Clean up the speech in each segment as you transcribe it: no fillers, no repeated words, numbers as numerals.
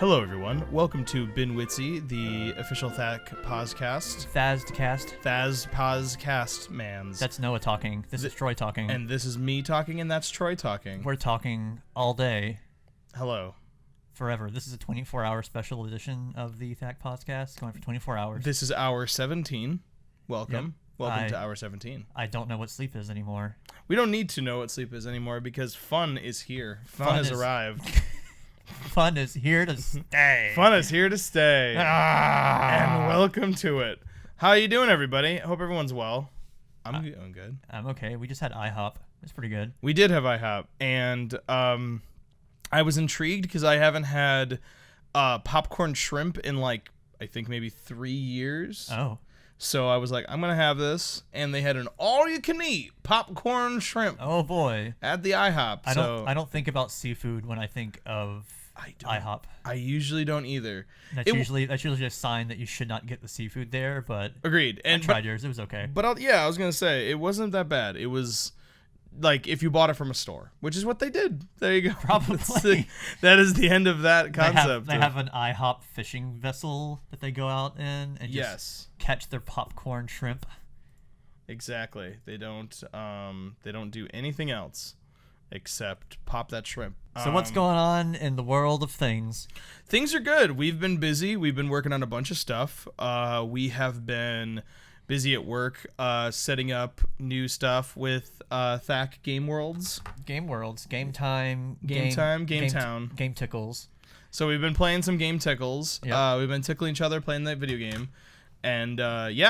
Hello, everyone. Welcome to BNWYDSE, the official THAC Posdcast. Posdcast. THAC Posdcast, mans. That's Noah talking. This is Troy talking. And this is me talking, and that's Troy talking. We're talking all day. Hello. Forever. This is a 24-hour special edition of the THAC Posdcast, going for 24 hours. This is hour 17. Welcome. Yep. Welcome to hour 17. I don't know what sleep is anymore. We don't need to know what sleep is anymore because fun is here. Fun has arrived. Fun is here to stay. Fun is here to stay. And welcome to it. How you doing, everybody? I hope everyone's well. I'm good. I'm okay. We just had IHOP. It's pretty good. We did have IHOP, and I was intrigued because I haven't had popcorn shrimp in I think maybe 3 years. Oh. So I was like, I'm gonna have this, and they had an all-you-can-eat popcorn shrimp. Oh boy. At the IHOP. I don't think about seafood when I think of IHOP. I usually don't either. That's usually a sign that you should not get the seafood there. But agreed. I tried yours. It was okay. But I was gonna say it wasn't that bad. It was like if you bought it from a store, which is what they did. There you go. Probably. That is the end of that concept. They have an IHOP fishing vessel that they go out in and just catch their popcorn shrimp. Exactly. They don't do anything else except pop that shrimp. So what's going on in the world of things? Things are good. We've been busy. We've been working on a bunch of stuff. We have been busy at work setting up new stuff with THAC Game Worlds. Game Worlds. Game Time. Game Town. Game Tickles. So we've been playing some Game Tickles. Yep. We've been tickling each other playing that video game. And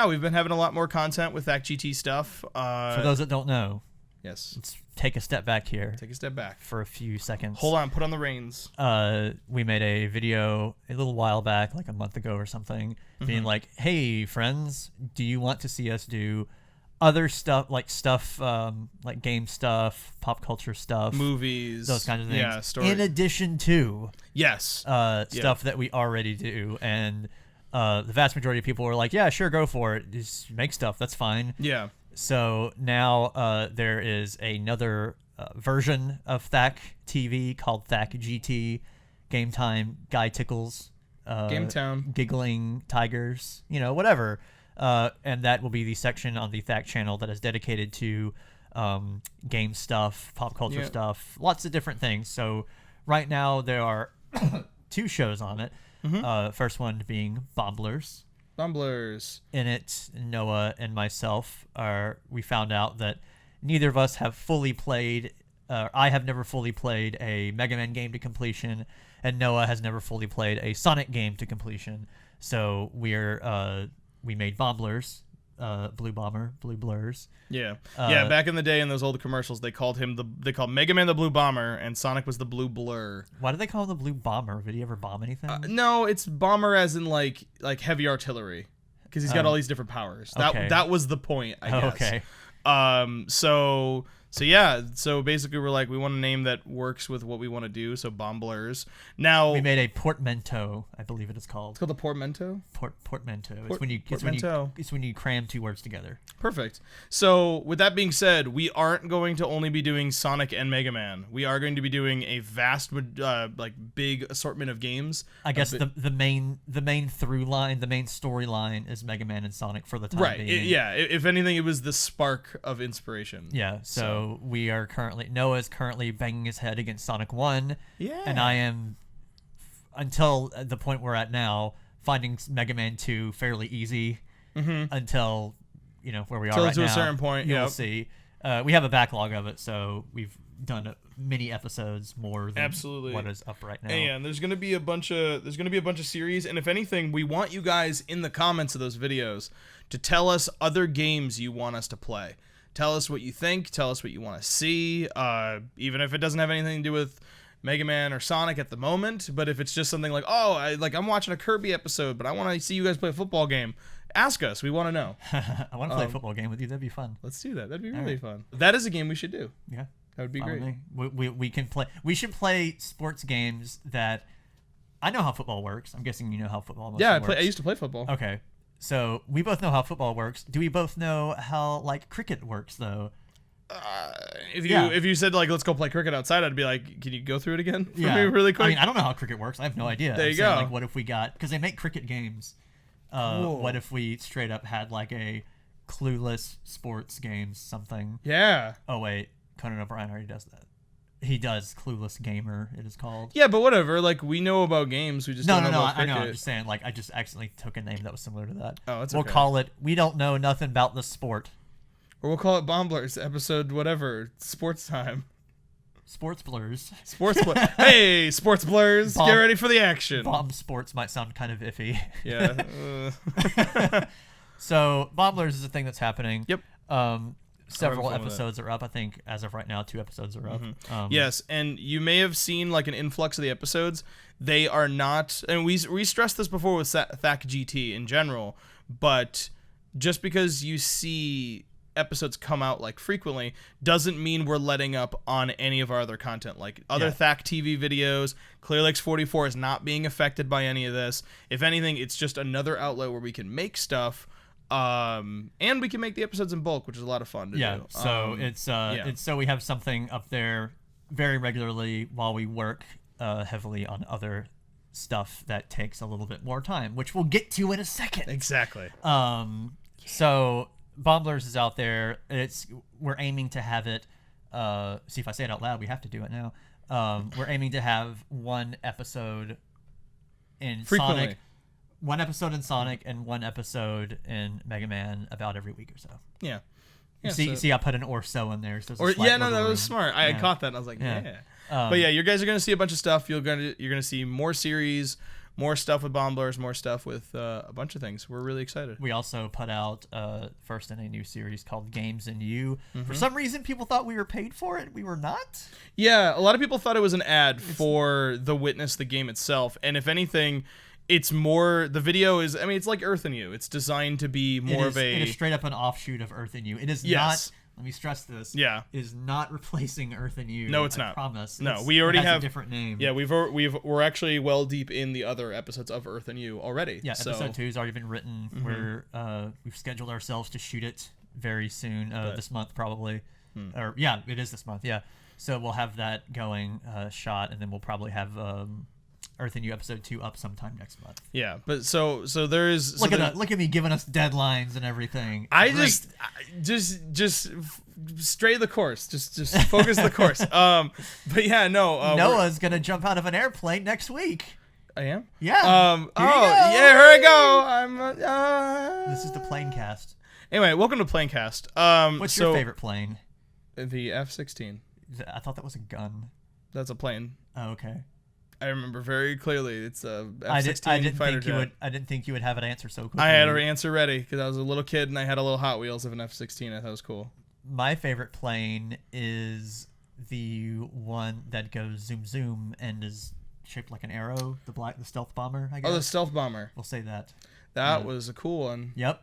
we've been having a lot more content with THAC GT stuff. For those that don't know. Yes. Let's take a step back here. Take a step back. For a few seconds. Hold on. Put on the reins. We made a video a little while back, like a month ago or something, being like, hey, friends, do you want to see us do other stuff, like game stuff, pop culture stuff, movies, those kinds of things, yeah, story. In addition to stuff that we already do. And the vast majority of people were like, yeah, sure, go for it. Just make stuff. That's fine. Yeah. So now there is another version of THAC TV called THAC GT, Game Time, Guy Tickles, Game Town, Giggling Tigers, whatever. And that will be the section on the THAC channel that is dedicated to game stuff, pop culture stuff, lots of different things. So right now there are 2 shows on it. First one being Bomblers. In it, Noah and myself we found out that neither of us have fully played. I have never fully played a Mega Man game to completion, and Noah has never fully played a Sonic game to completion. So we made Bomblers, Blue Bomber, Blue Blurs. Yeah, back in the day in those old commercials, they called Mega Man the Blue Bomber, and Sonic was the Blue Blur. Why did they call him the Blue Bomber? Did he ever bomb anything? No, it's bomber as in like heavy artillery, because he's got all these different powers. That was the point, I guess. Okay. So basically we're like, we want a name that works with what we want to do, so Bomblers. Now we made a portmanteau, I believe it is called. It's called a portmanteau? Portmanteau. It's when you cram 2 words together. Perfect. So with that being said, we aren't going to only be doing Sonic and Mega Man. We are going to be doing a vast big assortment of games. I guess the main through line, the main storyline is Mega Man and Sonic for the time being. If anything, it was the spark of inspiration. Yeah, so Noah is currently banging his head against Sonic 1. Yeah. And I am, until the point we're at now, finding Mega Man 2 fairly easy until, where we are right now. To a certain point, you'll see. We have a backlog of it, so we've done many episodes more than what is up right now. And there's gonna be a bunch of series, and if anything, we want you guys in the comments of those videos to tell us other games you want us to play. Tell us what you think. Tell us what you want to see. Even if it doesn't have anything to do with Mega Man or Sonic at the moment, but if it's just something like, I'm watching a Kirby episode, but I want to see you guys play a football game. Ask us. We want to know. I want to play a football game with you. That'd be fun. Let's do that. That'd be really fun. That is a game we should do. Yeah, that would be great. We can play. We should play sports games that. I know how football works. I'm guessing you know how football works. I used to play football. Okay. So we both know how football works. Do we both know how cricket works though? If you said like let's go play cricket outside, I'd be like, can you go through it again for Yeah. me really quick? I mean, I don't know how cricket works. I have no idea. There I'm you saying, go. Like, what if we got, because they make cricket games. Cool. What if we straight up had like a Clueless sports games something? Yeah. Oh wait, Conan O'Brien already does that. He does Clueless Gamer, it is called. Yeah, but whatever. Like we know about games, we just don't know about I cricket. know. I'm just saying, like, I just accidentally took a name that was similar to that. Oh, it's We'll okay. call it. We don't know nothing about the sport. Or we'll call it Bomblers episode whatever. Sports time. Sports blurs. Sports blur. Hey, sports blurs. Bomb- Get ready for the action. Bomb sports might sound kind of iffy. Yeah. So Bomb blurs is a thing that's happening. Yep. Several fun with episodes are up. I think as of right now, 2 episodes are up. Yes, and you may have seen like an influx of the episodes. They are not, and we stressed this before with THAC GT in general, but just because you see episodes come out like frequently doesn't mean we're letting up on any of our other content. Like other THAC TV videos, Clear Lakes 44 is not being affected by any of this. If anything, it's just another outlet where we can make stuff. And we can make the episodes in bulk, which is a lot of fun to do. So it's so we have something up there very regularly while we work heavily on other stuff that takes a little bit more time, which we'll get to in a second. Exactly. So Bomblers is out there. We're aiming to have it. See, if I say it out loud, we have to do it now. We're aiming to have one episode in Frequently. Sonic. One episode in Sonic and one episode in Mega Man about every week or so. Yeah. See, I put an or so in there. So Or there's a slight that wiggle was room. smart. I Yeah. caught that and I was like, Yeah. but yeah, you guys are gonna see a bunch of stuff. You're gonna see more series, more stuff with Bomblers, more stuff with a bunch of things. We're really excited. We also put out first in a new series called Games and You. For some reason, people thought we were paid for it. We were not. Yeah, a lot of people thought it was an ad for the Witness the game itself, and if anything, it's more. The video is. I mean, it's like Earth and You. It's designed to be more of a. It is straight up an offshoot of Earth and You. It is Yes. not. Let me stress this. Yeah. It is not replacing Earth and You. No, it's I not. promise. No, It's- we already it has have a different name. Yeah, we're actually well deep in the other episodes of Earth and You already. Yeah, so. episode 2 has already been written. We've scheduled ourselves to shoot it very soon, this month probably. Or yeah, it is this month. Yeah, so we'll have that going, shot, and then we'll probably have Earth and You episode 2 up sometime next month. Yeah, but so there is. Look at me giving us deadlines and everything. I Great. just stray the course. Just focus the course. But yeah, no. Noah's gonna jump out of an airplane next week. I am. Yeah. Oh Here you go. yeah, here I go. I'm. This is the plane cast. Anyway, welcome to Planecast. What's your favorite plane? The F-16. I thought that was a gun. That's a plane. Oh, okay. I remember very clearly. It's a I F-16 didn't fighter think you jet. would. I didn't think you would have an answer so quickly. I had an answer ready because I was a little kid and I had a little Hot Wheels of an F-16. I thought it was cool. My favorite plane is the one that goes zoom zoom and is shaped like an arrow. The stealth bomber. I guess. Oh, the stealth bomber. We'll say that. That was a cool one. Yep.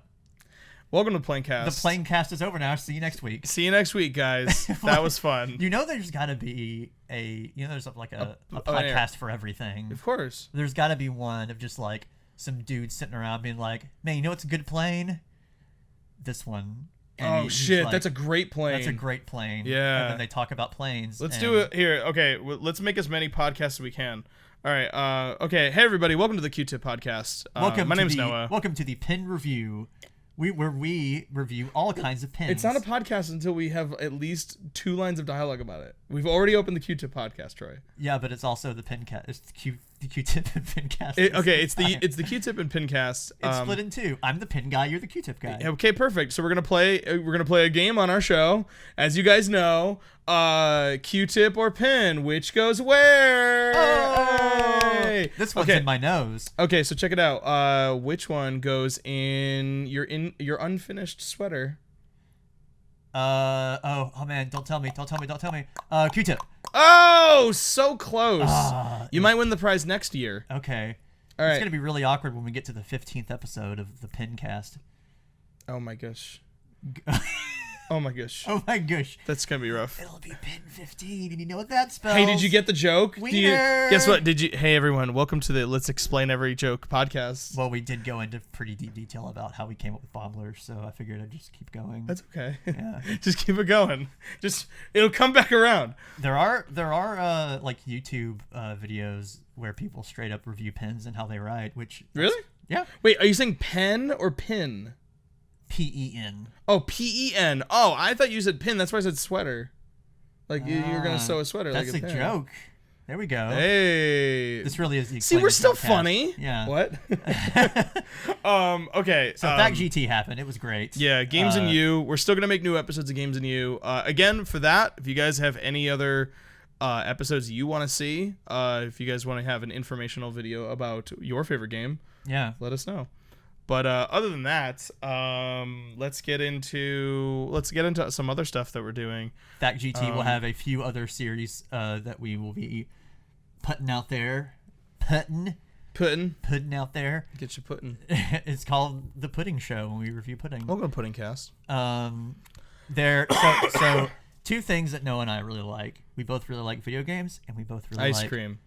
Welcome to Planecast. The plane cast is over now. See you next week. See you next week, guys. That was fun. You know, there's got to be there's like a podcast for everything. Of course. There's got to be one of just like some dude sitting around being like, man, you know what's a good plane? This one. And he's shit, like, that's a great plane. That's a great plane. Yeah. And then they talk about planes. Let's do it here. Okay, let's make as many podcasts as we can. All right. Okay. Hey, everybody. Welcome to the Q-Tip podcast. My name's Noah. Welcome to the Pin Review, where we review all kinds of pins. It's not a podcast until we have at least 2 lines of dialogue about it. We've already opened the Q-Tip podcast, Troy. Yeah, but it's also the Pincast. It's the Q-Tip and Pincast. It's the Q-Tip and Pincast. It's split in 2. I'm the pin guy. You're the Q-Tip guy. Okay, perfect. So we're gonna play a game on our show. As you guys know, Q-tip or pin, which goes where? Oh! Hey! This one's Okay. in my nose. Okay, so check it out. Which one goes in your unfinished sweater? Oh man, don't tell me. Q-Tip. Oh, so close. Ah, You might win the prize next year. Okay. All right. It's gonna be really awkward when we get to the 15th episode of the Pincast. Oh my gosh. Oh my gosh. Oh my gosh. That's gonna be rough. It'll be pin 15, and you know what that spells? Hey, did you get the joke? Wiener. Guess what? Hey everyone, welcome to the Let's Explain Every Joke podcast. Well, we did go into pretty deep detail about how we came up with Bombler, so I figured I'd just keep going. That's okay. Yeah. Just keep it going. It'll come back around. There are like YouTube videos where people straight up review pins and how they write, which Really? Yeah. Wait, are you saying pen or pin? PEN. Oh, PEN. Oh, I thought you said pin. That's why I said sweater. Like you're gonna sew a sweater. That's like a pin. joke. There we go. Hey. This really is the See, we're still Podcast. funny. Yeah. What? Okay. So THAC GT happened. It was great. Yeah, Games and You. We're still gonna make new episodes of Games and You. Again, for that, if you guys have any other episodes you want to see, if you guys want to have an informational video about your favorite game, Yeah. let us know. But other than that, let's get into some other stuff that we're doing. THAC GT will have a few other series that we will be putting out there. Putting out there. Get you pudding. It's called The Pudding Show when we review pudding. We'll go pudding cast. So two things that Noah and I really like. We both really like video games, and we both really like Ice cream.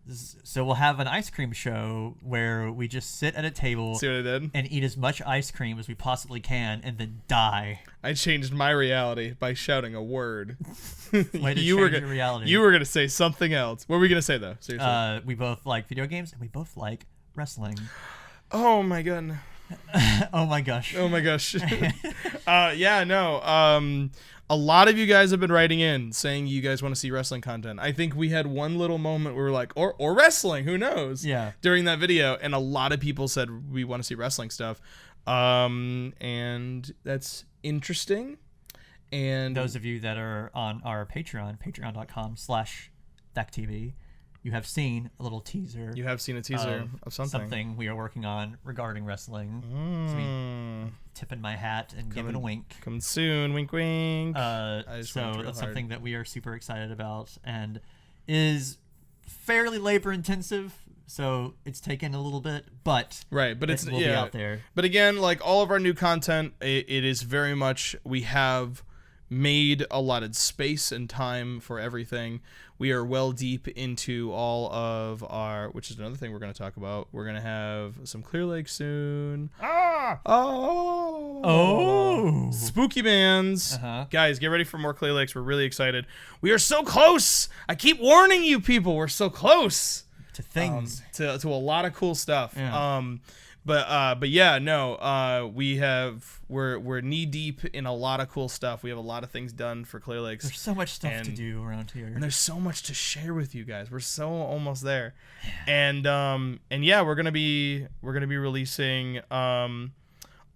So we'll have an ice cream show where we just sit at a table See what I did? and eat as much ice cream as we possibly can and then die. I changed my reality by shouting a word. Way to change your reality. You were gonna say something else. What were we gonna say though? Seriously. We both like video games and we both like wrestling. Oh my god. Oh my gosh. Oh my gosh. Yeah, no. A lot of you guys have been writing in saying you guys want to see wrestling content. I think we had one little moment where we were like, or wrestling, who knows? Yeah. During that video, and a lot of people said we want to see wrestling stuff. And that's interesting. And those of you that are on our Patreon, patreon.com/THACTV, you have seen a little teaser. You have seen a teaser of something. Something we are working on regarding wrestling. So me tipping my hat and giving a wink. Coming soon, wink, wink. So that's something that we are super excited about and is fairly labor intensive. So it's taken a little bit, but right, but it will be out there. But again, like all of our new content, it is very much we have made allotted space and time for everything. We are well deep into all of our, which is another thing we're going to talk about. We're going to have some Clear Lake soon. Oh, spooky bands. Guys, get ready for more Clear Lakes. We're really excited. We are so close. I keep warning you people, we're so close to things, to a lot of cool stuff. Yeah. But yeah, no, we're knee deep in a lot of cool stuff. We have a lot of things done for Clear Lakes. There's so much stuff to do around here, and there's so much to share with you guys. We're so almost there, and yeah, we're gonna be releasing all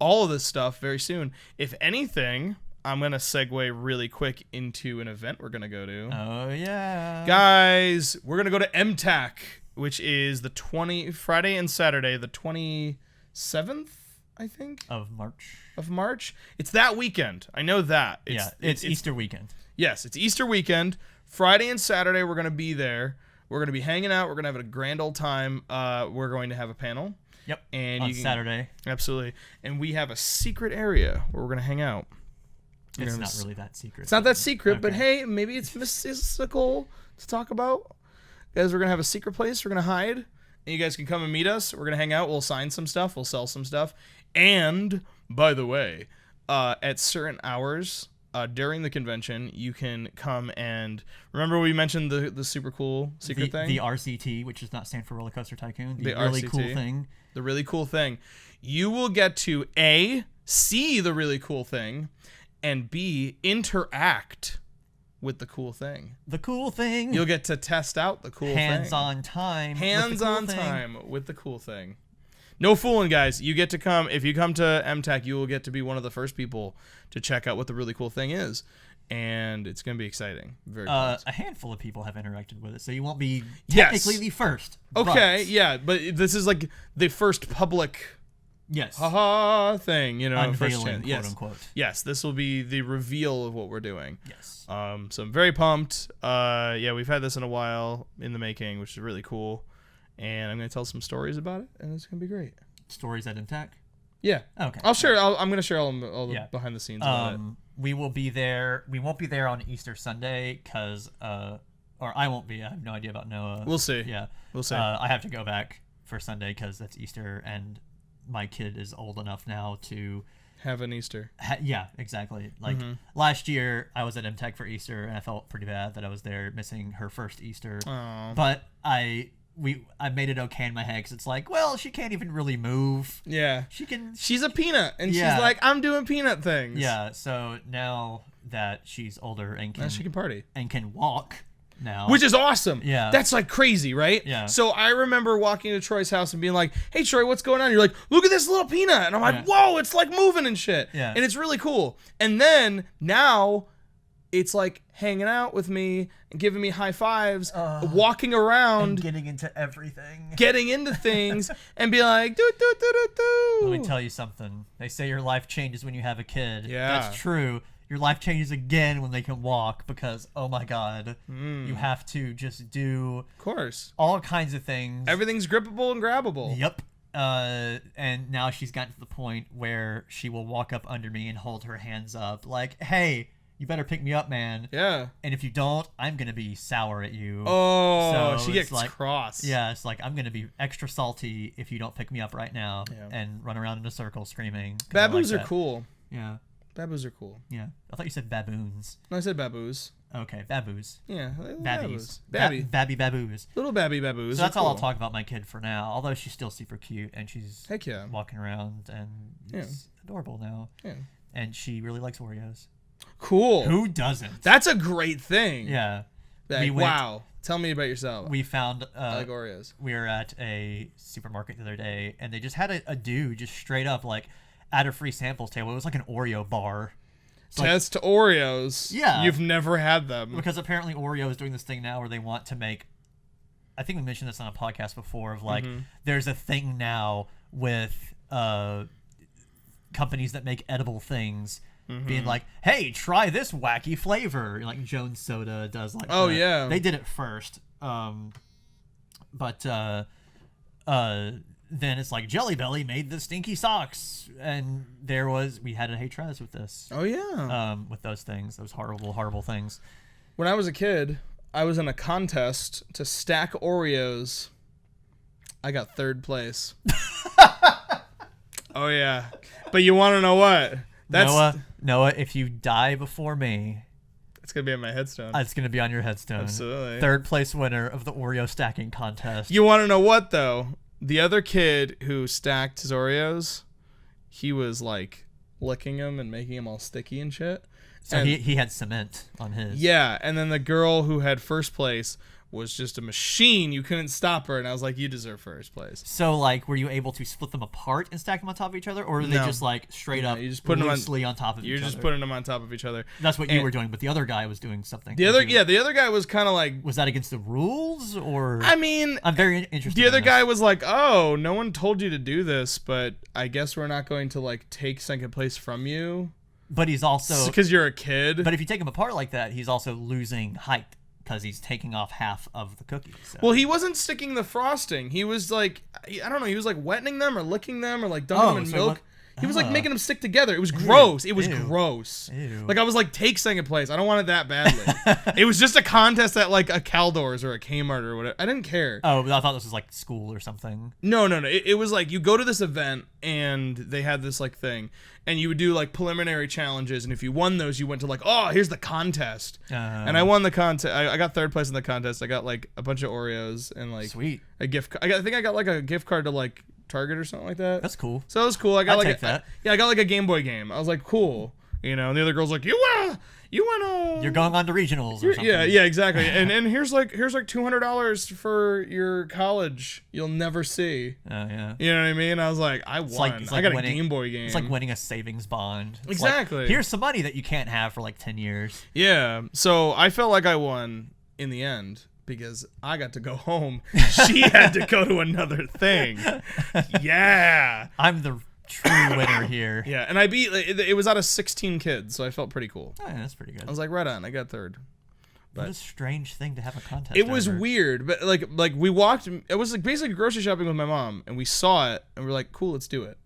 of this stuff very soon. If anything, I'm gonna segue really quick into an event we're gonna go to. Oh yeah, guys, we're gonna go to MTAC, which is the Friday and Saturday, the 27th, I think, of March. It's that weekend. I know that. It's Easter weekend. Yes, it's Easter weekend. Friday and Saturday, we're going to be there. We're going to be hanging out. We're going to have a grand old time. We're going to have a panel. Yep, and on Saturday. Absolutely. And we have a secret area where we're going to hang out. It's not really that secret. It's not that secret, but hey, maybe it's mystical to talk about. Guys, we're going to have a secret place. We're going to hide. And you guys can come and meet us. We're going to hang out. We'll sign some stuff. We'll sell some stuff. And, by the way, at certain hours during the convention, you can come and... Remember we mentioned the super cool secret thing? The RCT, which does not stand for Roller Coaster Tycoon. The really RCT, cool thing. The really cool thing. You will get to, A, see the really cool thing, and B, interact with the cool thing. The cool thing. You'll get to test out the cool thing. Hands-on time. Hands-on time with the cool thing. No fooling, guys. You get to come. If you come to MTAC, you will get to be one of the first people to check out what the really cool thing is. And it's going to be exciting. Very a handful of people have interacted with it, so you won't be technically the first. Okay, yeah. But this is like the first public... Yes. Haha thing, unveiling, quote unquote. Yes, this will be the reveal of what we're doing. Yes. So I'm very pumped. Yeah, we've had this in a while in the making, which is really cool. And I'm going to tell some stories about it, and it's going to be great. Stories at MTAC? Yeah. Okay. I'm gonna share all the behind the scenes about it. We will be there. We won't be there on Easter Sunday because, or I won't be. I have no idea about Noah. We'll see. Yeah. We'll see. I have to go back for Sunday because that's Easter, and my kid is old enough now to have an Easter. Yeah, exactly. Like last year, I was at MTech for Easter, and I felt pretty bad that I was there missing her first Easter. Aww. But I made it okay in my head because it's like, well, she can't even really move. Yeah. She's a peanut, and she's like, I'm doing peanut things. Yeah. So now that she's older and now she can party and can walk now, which is awesome. Yeah. That's like crazy, right? Yeah. So I remember walking to Troy's house and being like, hey, Troy, what's going on? You're like, look at this little peanut. And I'm like, whoa, it's like moving and shit. Yeah. And it's really cool. And then now it's like hanging out with me and giving me high fives, walking around. And getting into everything. Getting into things and be like, do, do, do, do, do. Let me tell you something. They say your life changes when you have a kid. Yeah. That's true. Your life changes again when they can walk because, oh my God, you have to just do Of course. all kinds of things. Everything's grippable and grabbable. Yep. And now she's gotten to the point where she will walk up under me and hold her hands up like, hey, you better pick me up, man. Yeah. And if you don't, I'm going to be sour at you. Oh, So she gets it's like, cross. Yeah, it's like, I'm going to be extra salty if you don't pick me up right now and run around in a circle screaming. Baboos are cool. Yeah. Baboos are cool. Yeah. I thought you said baboons. No, I said baboos. Okay, baboos. Yeah. Babbies. Babby. Babby baboos. Little babby baboos. So that's cool. all I'll talk about my kid for now, although she's still super cute and she's Heck yeah. walking around and it's adorable now. Yeah. And she really likes Oreos. Cool. Who doesn't? That's a great thing. Yeah. Like, wow. Tell me about yourself. We found I like Oreos. We were at a supermarket the other day and they just had a dude just straight up like at a free samples table. It was like an Oreo bar. Test Oreos. Yeah. You've never had them. Because apparently Oreo is doing this thing now where they want to make, I think we mentioned this on a podcast before, of like, there's a thing now with companies that make edible things being like, hey, try this wacky flavor. Like Jones Soda does like Oh, that. yeah. They did it first. But then it's like Jelly Belly made the stinky socks, and we had a hey try this with this. Oh yeah. With those things, those horrible things. When I was a kid, I was in a contest to stack Oreos. I got third place. Oh yeah. But you want to know what? Noah, if you die before me, it's gonna be on my headstone. It's gonna be on your headstone. Absolutely. Third place winner of the Oreo stacking contest. You want to know what though? The other kid who stacked his Oreos, he was like licking them and making them all sticky and shit. So and he had cement on his. Yeah, and then the girl who had first place was just a machine. You couldn't stop her, and I was like, you deserve first place. So, like, were you able to split them apart and stack them on top of each other, or were they just like straight up you just put loosely on top of each other? You're just putting them on top of each other. That's what you were doing, but the other guy was doing something. The other guy was kind of like. Was that against the rules, or? I mean, I'm very interested. The other guy was like, "Oh, no one told you to do this, but I guess we're not going to like take second place from you." But he's also because you're a kid. But if you take him apart like that, he's also losing height because he's taking off half of the cookies. So. Well, he wasn't sticking the frosting. He was like, I don't know. He was like wetting them or licking them or like dunking them in milk. He was like making them stick together. It was gross. It was gross. Ew. Like I was like, take second place. I don't want it that badly. It was just a contest at like a Caldors or a Kmart or whatever. I didn't care. Oh, I thought this was like school or something. No. It was like you go to this event and they had this like thing, and you would do like preliminary challenges, and if you won those, you went to like, oh, here's the contest. And I won the contest. I got third place in the contest. I got like a bunch of Oreos and like sweet a gift. I think I got like a gift card to like Target or something like that. That's cool. So it was cool. I got I got like a Game Boy game. I was like, cool. You know, and the other girl's like, you wanna You're going on to regionals or something. Yeah, exactly. and here's like $200 for your college you'll never see. Oh yeah. You know what I mean? I was like, I won. It's I got a Game Boy game. It's like winning a savings bond. It's exactly. Like, here's some money that you can't have for like 10 years. Yeah. So I felt like I won in the end. Because I got to go home. She had to go to another thing. Yeah. I'm the true winner here. Yeah, and I beat, it was out of 16 kids, so I felt pretty cool. Oh, yeah, that's pretty good. I was like, right on, I got third. But what a strange thing to have a contest It was over. weird, but like we walked, it was like basically grocery shopping with my mom, and we saw it, and we were like, cool, let's do it.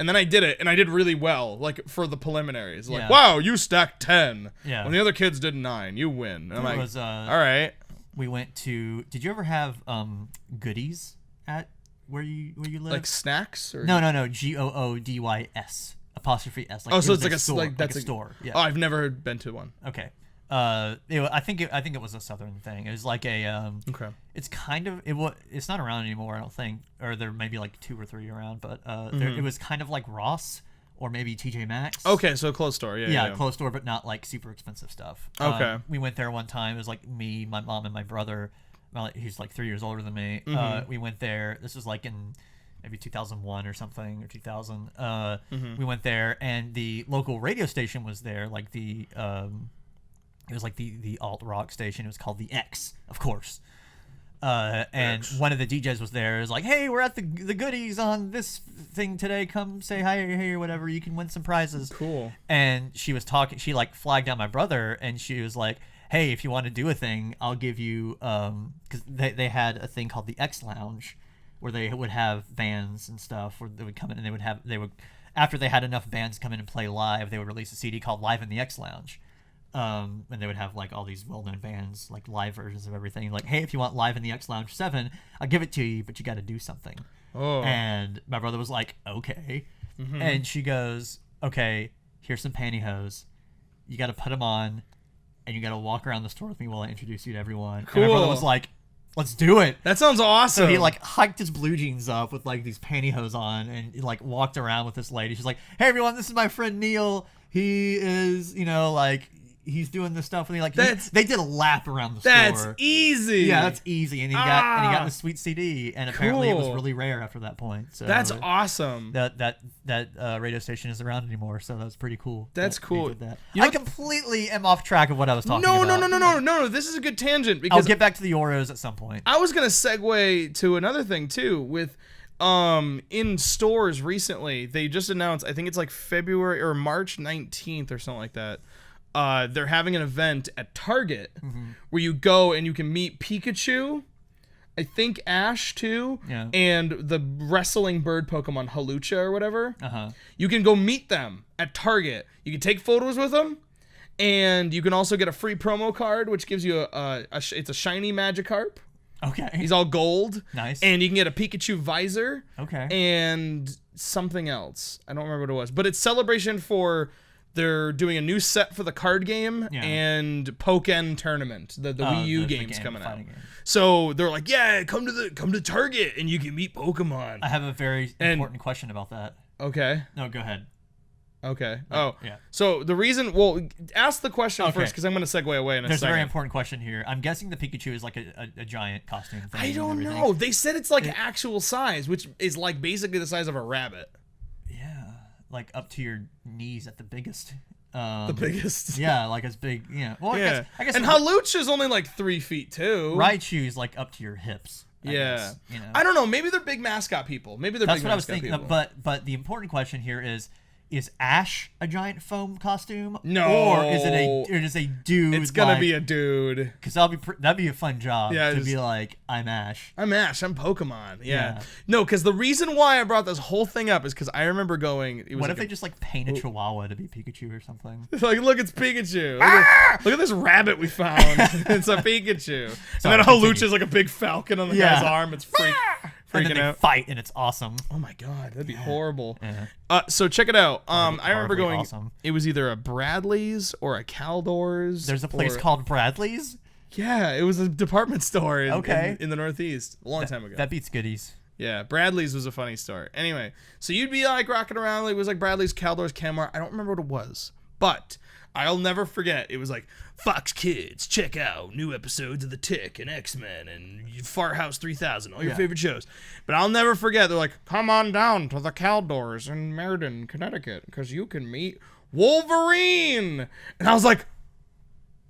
And then I did it, and I did really well, like, for the preliminaries. Like, Yeah. wow, you stacked 10. Yeah. When the other kids did 9, you win. And I'm like, was, all right. We went to. Did you ever have goodies at where you live? Like snacks? Or? No. GOODYS apostrophe S. Like, Oh, so it it's was like a a store, like that's a store. Yeah. Oh, I've never been to one. Okay. I think it was a southern thing. It was like a Okay. It's kind of it's not around anymore, I don't think, or there may be like 2 or 3 around, but it was kind of like Ross or maybe TJ Maxx. Okay, so a clothes store. Yeah. Clothes store, but not like super expensive stuff. Okay. We went there one time. It was like me, my mom, and my brother. Well, he's like 3 years older than me. We went there. This was like in maybe 2001 or something, or 2000. We went there, and the local radio station was there, like the it was like the alt rock station. It was called the X, of course. And one of the DJs was there. It was like, hey, we're at the goodies on this thing today. Come say hi or whatever. You can win some prizes. Cool. And she was talking. She like flagged down my brother, and she was like, hey, if you want to do a thing, I'll give you because they had a thing called the X Lounge, where they would have bands and stuff. Where they would come in and they would after they had enough bands come in and play live, they would release a CD called Live in the X Lounge. And they would have like all these well-known bands, like live versions of everything. Like, hey, if you want Live in the X Lounge 7, I'll give it to you, but you got to do something. Oh. And my brother was like, okay. And she goes, okay, here's some pantyhose. You got to put them on, and you got to walk around the store with me while I introduce you to everyone. Cool. And my brother was like, let's do it. That sounds awesome. So he like hiked his blue jeans up with like these pantyhose on, and he like walked around with this lady. She's like, hey everyone, this is my friend Neil. He is, like he's doing this stuff, and they did a lap around the store. That's easy. Yeah, that's easy. And he got the sweet CD, and apparently it was really rare after that point. So that's awesome. That radio station isn't around anymore, so that's pretty cool. That's cool. That. I completely am off track of what I was talking about. No. This is a good tangent because I'll get back to the Oreos at some point. I was gonna segue to another thing too with. In stores recently, they just announced, I think it's like February or March 19th or something like that. They're having an event at Target where you go and you can meet Pikachu, I think Ash too, and the wrestling bird Pokemon Hawlucha or whatever. You can go meet them at Target. You can take photos with them, and you can also get a free promo card, which gives you it's a shiny Magikarp. Okay. He's all gold. Nice. And you can get a Pikachu visor. Okay. And something else. I don't remember what it was. But it's celebration for they're doing a new set for the card game and Pokken Tournament. The Wii U game's coming out. Game. So they're like, yeah, come to Target and you can meet Pokemon. I have a very important question about that. Okay. No, go ahead. Okay. Yeah. So the reason, ask the question first because I'm going to segue away in a second. There's a very important question here. I'm guessing the Pikachu is like a giant costume thing. I don't know. They said it's like actual size, which is like basically the size of a rabbit. Yeah. Like up to your knees at the biggest. The biggest. Yeah, like as big. Yeah. Well, yeah. I guess and Hawlucha is only like 3 feet too. Raichu is like up to your hips. I guess, I don't know. Maybe they're big mascot people. That's what I was thinking. But the important question here is Ash a giant foam costume? No. Or is it a dude? It's gonna be a dude. Because that'd be a fun job to be like, I'm Ash. I'm Ash. I'm Pokemon. Yeah. No, because the reason why I brought this whole thing up is because I remember going. What if they just like paint a Chihuahua to be Pikachu or something? It's like, look, it's Pikachu. Look at this rabbit we found. It's a Pikachu. Sorry, and then Hawlucha is like a big falcon on the guy's arm. It's and then they fight, and it's awesome. Oh my god, that'd be horrible. Yeah. So check it out. I remember going. Awesome. It was either a Bradley's or a Caldor's. There's a place called Bradley's. Yeah, it was a department store in the Northeast a long time ago. That beats Goodies. Yeah, Bradley's was a funny store. Anyway, so you'd be like rocking around. It was like Bradley's, Caldor's, Kmart. I don't remember what it was, but I'll never forget. It was like, Fox Kids, check out new episodes of The Tick and X-Men and Farthouse 3000, all your favorite shows. But I'll never forget. They're like, come on down to the Caldors in Meriden, Connecticut, because you can meet Wolverine. And I was like,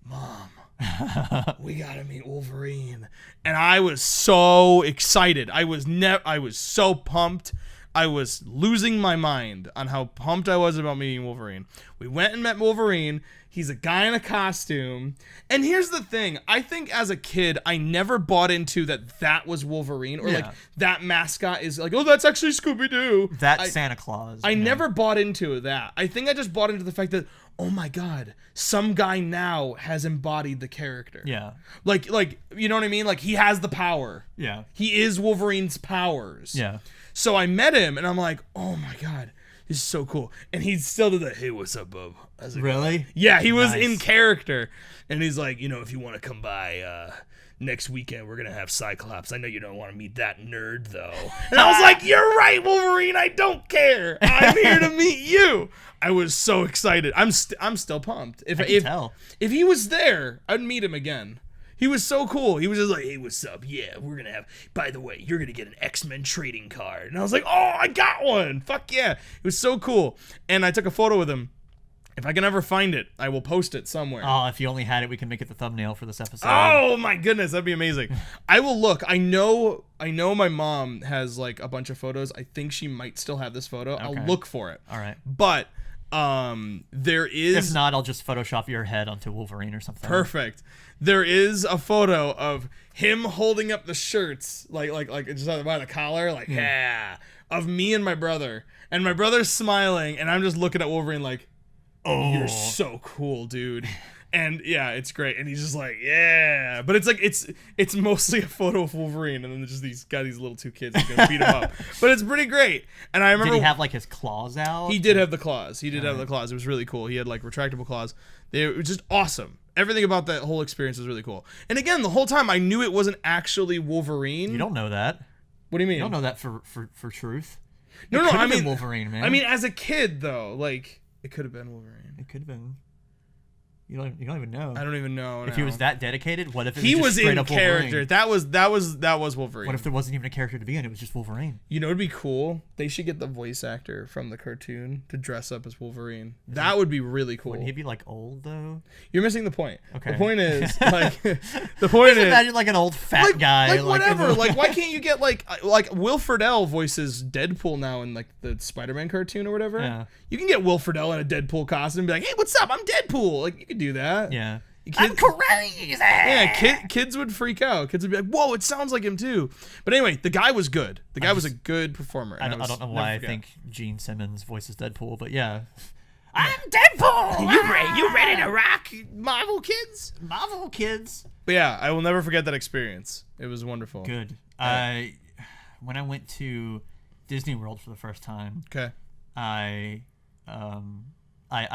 Mom, we gotta meet Wolverine. And I was so excited. I was so pumped. I was losing my mind on how pumped I was about meeting Wolverine. We went and met Wolverine. He's a guy in a costume. And here's the thing. I think as a kid, I never bought into that was Wolverine. Or like that mascot is like, oh, that's actually Scooby-Doo. That's Santa Claus. I never bought into that. I think I just bought into the fact that, oh my God, some guy now has embodied the character. Yeah. Like you know what I mean? Like he has the power. Yeah. He is Wolverine's powers. Yeah. So I met him and I'm like, oh my God, this is so cool. And he still did the, hey, what's up, bub? I was like, really? Yeah, he was in character. And he's like, you know, if you want to come by next weekend, we're going to have Cyclops. I know you don't want to meet that nerd, though. And I was like, you're right, Wolverine. I don't care. I'm here to meet you. I was so excited. I'm still pumped. If he was there, I'd meet him again. He was so cool. He was just like, hey, what's up? Yeah, we're going to have, by the way, you're going to get an X-Men trading card. And I was like, oh, I got one. Fuck yeah. It was so cool. And I took a photo with him. If I can ever find it, I will post it somewhere. Oh, if you only had it, we can make it the thumbnail for this episode. Oh my goodness, that'd be amazing. I will look. I know my mom has like a bunch of photos. I think she might still have this photo. Okay. I'll look for it. All right. But there is, if not, I'll just Photoshop your head onto Wolverine or something. Perfect. There is a photo of him holding up the shirts like just by the collar, like yeah, of me and my brother. And my brother's smiling and I'm just looking at Wolverine like, oh, you're so cool, dude. And yeah, it's great. And he's just like, yeah. But it's like it's mostly a photo of Wolverine, and then just these little two kids who's gonna beat him up. But it's pretty great. And I remember, did he have like his claws out? He did have the claws. He did have the claws. It was really cool. He had like retractable claws. It was just awesome. Everything about that whole experience was really cool. And again, the whole time I knew it wasn't actually Wolverine. You don't know that. What do you mean? You don't know that for truth. No, I mean Wolverine, man. I mean, as a kid though, like it could have been Wolverine. It could have been. You don't even know. I don't even know. If he was that dedicated, what if it he was was just straight in up character? Wolverine? That was Wolverine. What if there wasn't even a character to be in? It was just Wolverine. You know, it'd be cool. They should get the voice actor from the cartoon to dress up as Wolverine. That would be really cool. Wouldn't he be like old though? You're missing the point. Okay. The point is like imagine like an old fat guy. Like whatever. Like why can't you get like Will Friedle voices Deadpool now in like the Spider-Man cartoon or whatever? Yeah. You can get Will Friedle in a Deadpool costume and be like, hey, what's up? I'm Deadpool. Like you could do that. Yeah. I'm crazy. Yeah, kids would freak out. Kids would be like, "Whoa, it sounds like him too." But anyway, the guy was good. The guy was a good performer. I don't know why I think Gene Simmons voices Deadpool, but yeah. I'm Deadpool. You ready to rock, Marvel kids? Marvel kids. But yeah, I will never forget that experience. It was wonderful. Good. When I went to Disney World for the first time, okay, I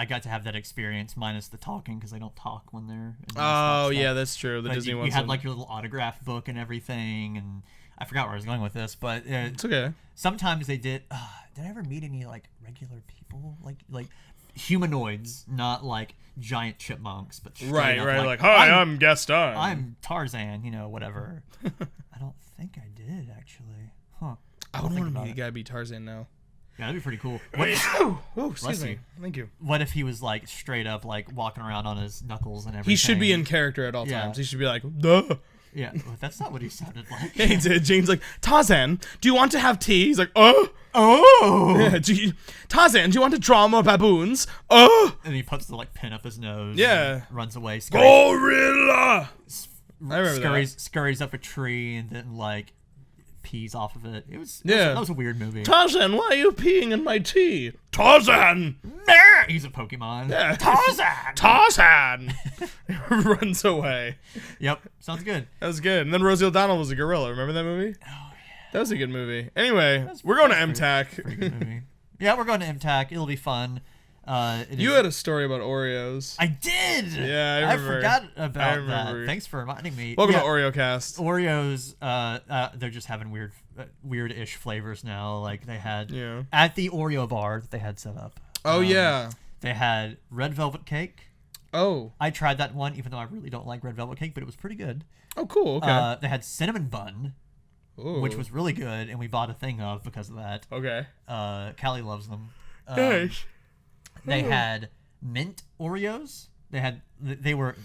got to have that experience minus the talking because they don't talk when they're. Oh yeah, that's true. The Disney ones. You had like your little autograph book and everything, and I forgot where I was going with this, but it's okay. Sometimes they did. Did I ever meet any like regular people, like humanoids, not like giant chipmunks, but right, like hi, I'm Gaston. I'm Tarzan, whatever. I don't think I did actually. Huh. I would want to meet a guy be Tarzan now. Yeah, that'd be pretty cool. Excuse me. Thank you. What if he was like straight up like walking around on his knuckles and everything? He should be in character at all times. He should be like, duh. Yeah, well, that's not what he sounded like. Hey, Jane's like, Tarzan, do you want to have tea? He's like, oh. Yeah, Tarzan, do you want to draw more baboons? Oh. And he puts the like pin up his nose. Yeah. Runs away. Gorilla. I remember scurries up a tree and then like pees off of it. That was a weird movie. Tarzan, why are you peeing in my tea? Tarzan! He's a Pokemon. Yeah. Tarzan! Tarzan! Runs away. Yep, sounds good. That was good. And then Rosie O'Donnell was a gorilla. Remember that movie? Oh, yeah. That was a good movie. Anyway, we're going to MTAC. Pretty good movie. Yeah, we're going to MTAC. It'll be fun. You had a story about Oreos. I did. Yeah, I remember. I forgot about that. Thanks for reminding me. Welcome to Oreo Cast. Oreos, they're just having weird-ish flavors now. Like they had at the Oreo bar that they had set up. Oh yeah. They had red velvet cake. Oh. I tried that one, even though I really don't like red velvet cake, but it was pretty good. Oh, cool. Okay. They had cinnamon bun. Ooh. Which was really good, and we bought a thing of because of that. Okay. Callie loves them. Nice. They had mint Oreos. They were,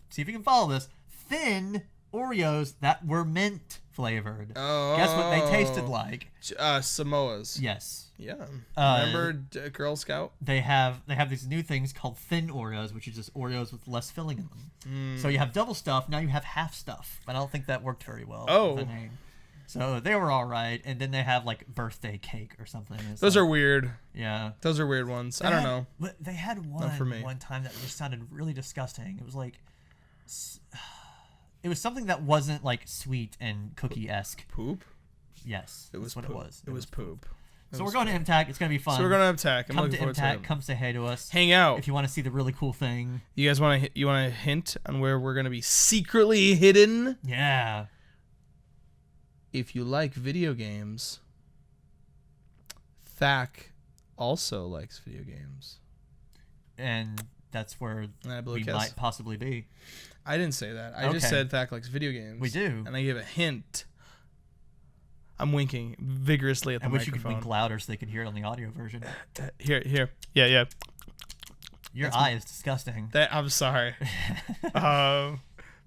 see if you can follow this, thin Oreos that were mint flavored. Oh. Guess what they tasted like? Samoas. Yes. Yeah. Remember Girl Scout? They have these new things called thin Oreos, which is just Oreos with less filling in them. So you have double stuff, now you have half stuff. But I don't think that worked very well with the name. So they were all right, and then they have like birthday cake or something. Those are weird. Yeah. Those are weird ones. I don't know. But they had one time that just sounded really disgusting. It was like, it was something that wasn't like sweet and cookie-esque. Poop? Yes. It was what poop. it was. It was poop. So we're going to MTAC. It's going to be fun. So we're going to MTAC. Come to MTAC. Come say hey to us. Hang out. If you want to see the really cool thing. You guys want to hint on where we're going to be secretly hidden? Yeah. If you like video games, THAC also likes video games. And that's where we might possibly be. I didn't say that. I just said THAC likes video games. We do. And I gave a hint. I'm winking vigorously at the microphone. I wish you could wink louder so they could hear it on the audio version. Here. Yeah. Your eye is disgusting. I'm sorry.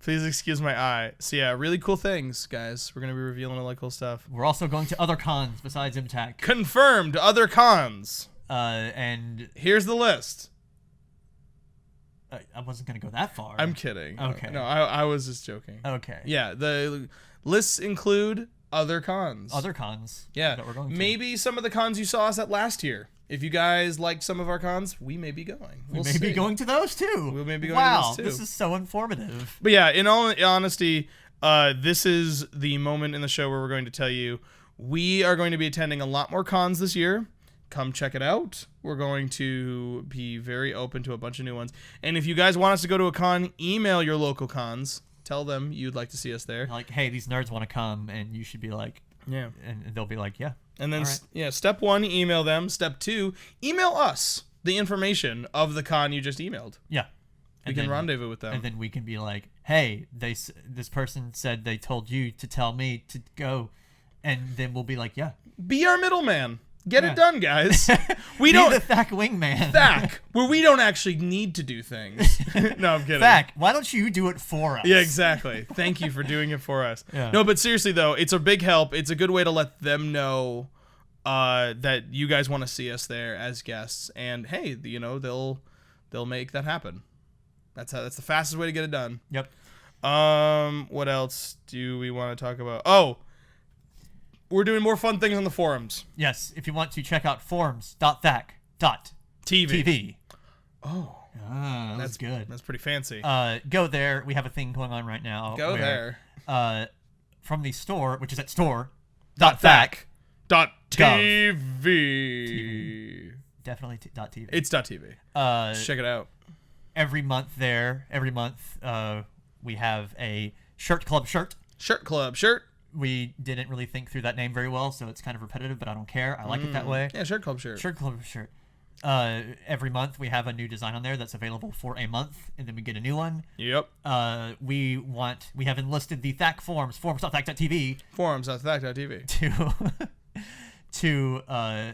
Please excuse my eye. So yeah, really cool things, guys. We're going to be revealing a lot of cool stuff. We're also going to other cons besides MTAC. Confirmed other cons. And here's the list. I wasn't going to go that far. I'm kidding. Okay. No, I was just joking. Okay. Yeah, the lists include other cons. Other cons. Yeah. That we're going to. Maybe some of the cons you saw us at last year. If you guys liked some of our cons, we may be going. We may be going to those too. We may be going to those too. Wow, this is so informative. But yeah, in all honesty, this is the moment in the show where we're going to tell you we are going to be attending a lot more cons this year. Come check it out. We're going to be very open to a bunch of new ones. And if you guys want us to go to a con, email your local cons. Tell them you'd like to see us there. Like, hey, these nerds want to come, and you should be like, yeah. And they'll be like, yeah. And then, step 1, email them. Step 2, email us the information of the con you just emailed. Yeah. We can rendezvous with them. And then we can be like, hey, this person said they told you to tell me to go. And then we'll be like, yeah. Be our middleman. Get it done, guys. We be don't the THAC wingman. THAC, where we don't actually need to do things. No, I'm kidding. THAC, why don't you do it for us? Yeah, exactly. Thank you for doing it for us. Yeah. No, but seriously though, it's a big help. It's a good way to let them know that you guys want to see us there as guests, and hey, they'll make that happen. That's the fastest way to get it done. Yep. What else do we want to talk about? Oh. We're doing more fun things on the forums. Yes, if you want to check out forums.thac.tv. Oh. That's good. That's pretty fancy. Go there. We have a thing going on right now. Go there. From the store, which is at store.thac.tv. Definitely .tv. It's .tv. Check it out. Every month we have a Shirt Club shirt. Shirt Club shirt. We didn't really think through that name very well, so it's kind of repetitive, but I don't care. I like it that way. Yeah, Shirt Club shirt. Shirt Club shirt. Every month we have a new design on there that's available for a month, and then we get a new one. Yep. We have enlisted the THAC forums, forums.thac.tv. Forums.thac.tv. To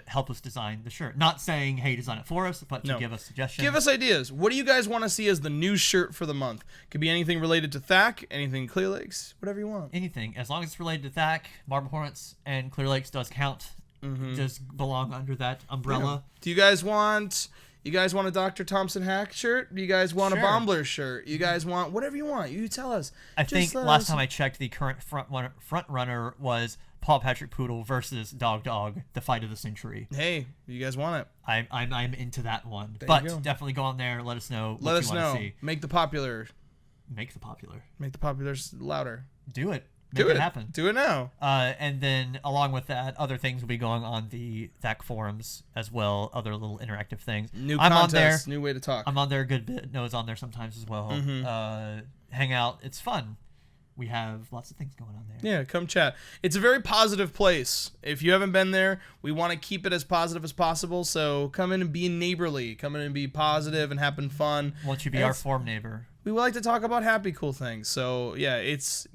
help us design the shirt. Not saying, hey, design it for us, but to give us suggestions. Give us ideas. What do you guys want to see as the new shirt for the month? Could be anything related to THAC, anything Clear Lakes, whatever you want. Anything. As long as it's related to THAC, Marble Hornets, and Clear Lakes does count. Does belong under that umbrella. Yeah. Do you guys want a Dr. Thompson hack shirt? Do you guys want a Bombler shirt? You guys want whatever you want. You tell us. I think last time I checked, the current front runner was Paul Patrick Poodle versus Dog, the fight of the century. Hey, you guys want it? I'm into that one. But definitely go on there. Let us know what you want to see. Make the popular. Make the popular. Make the populars louder. Do it. Make it happen. Do it now. And then along with that, other things will be going on the THAC forums as well. Other little interactive things. New contests, new way to talk. I'm on there a good bit. Noah's on there sometimes as well. Hang out. It's fun. We have lots of things going on there. Yeah, come chat. It's a very positive place. If you haven't been there, we want to keep it as positive as possible. So come in and be neighborly. Come in and be positive and having fun. Won't you be our forum neighbor? We like to talk about happy, cool things. So yeah,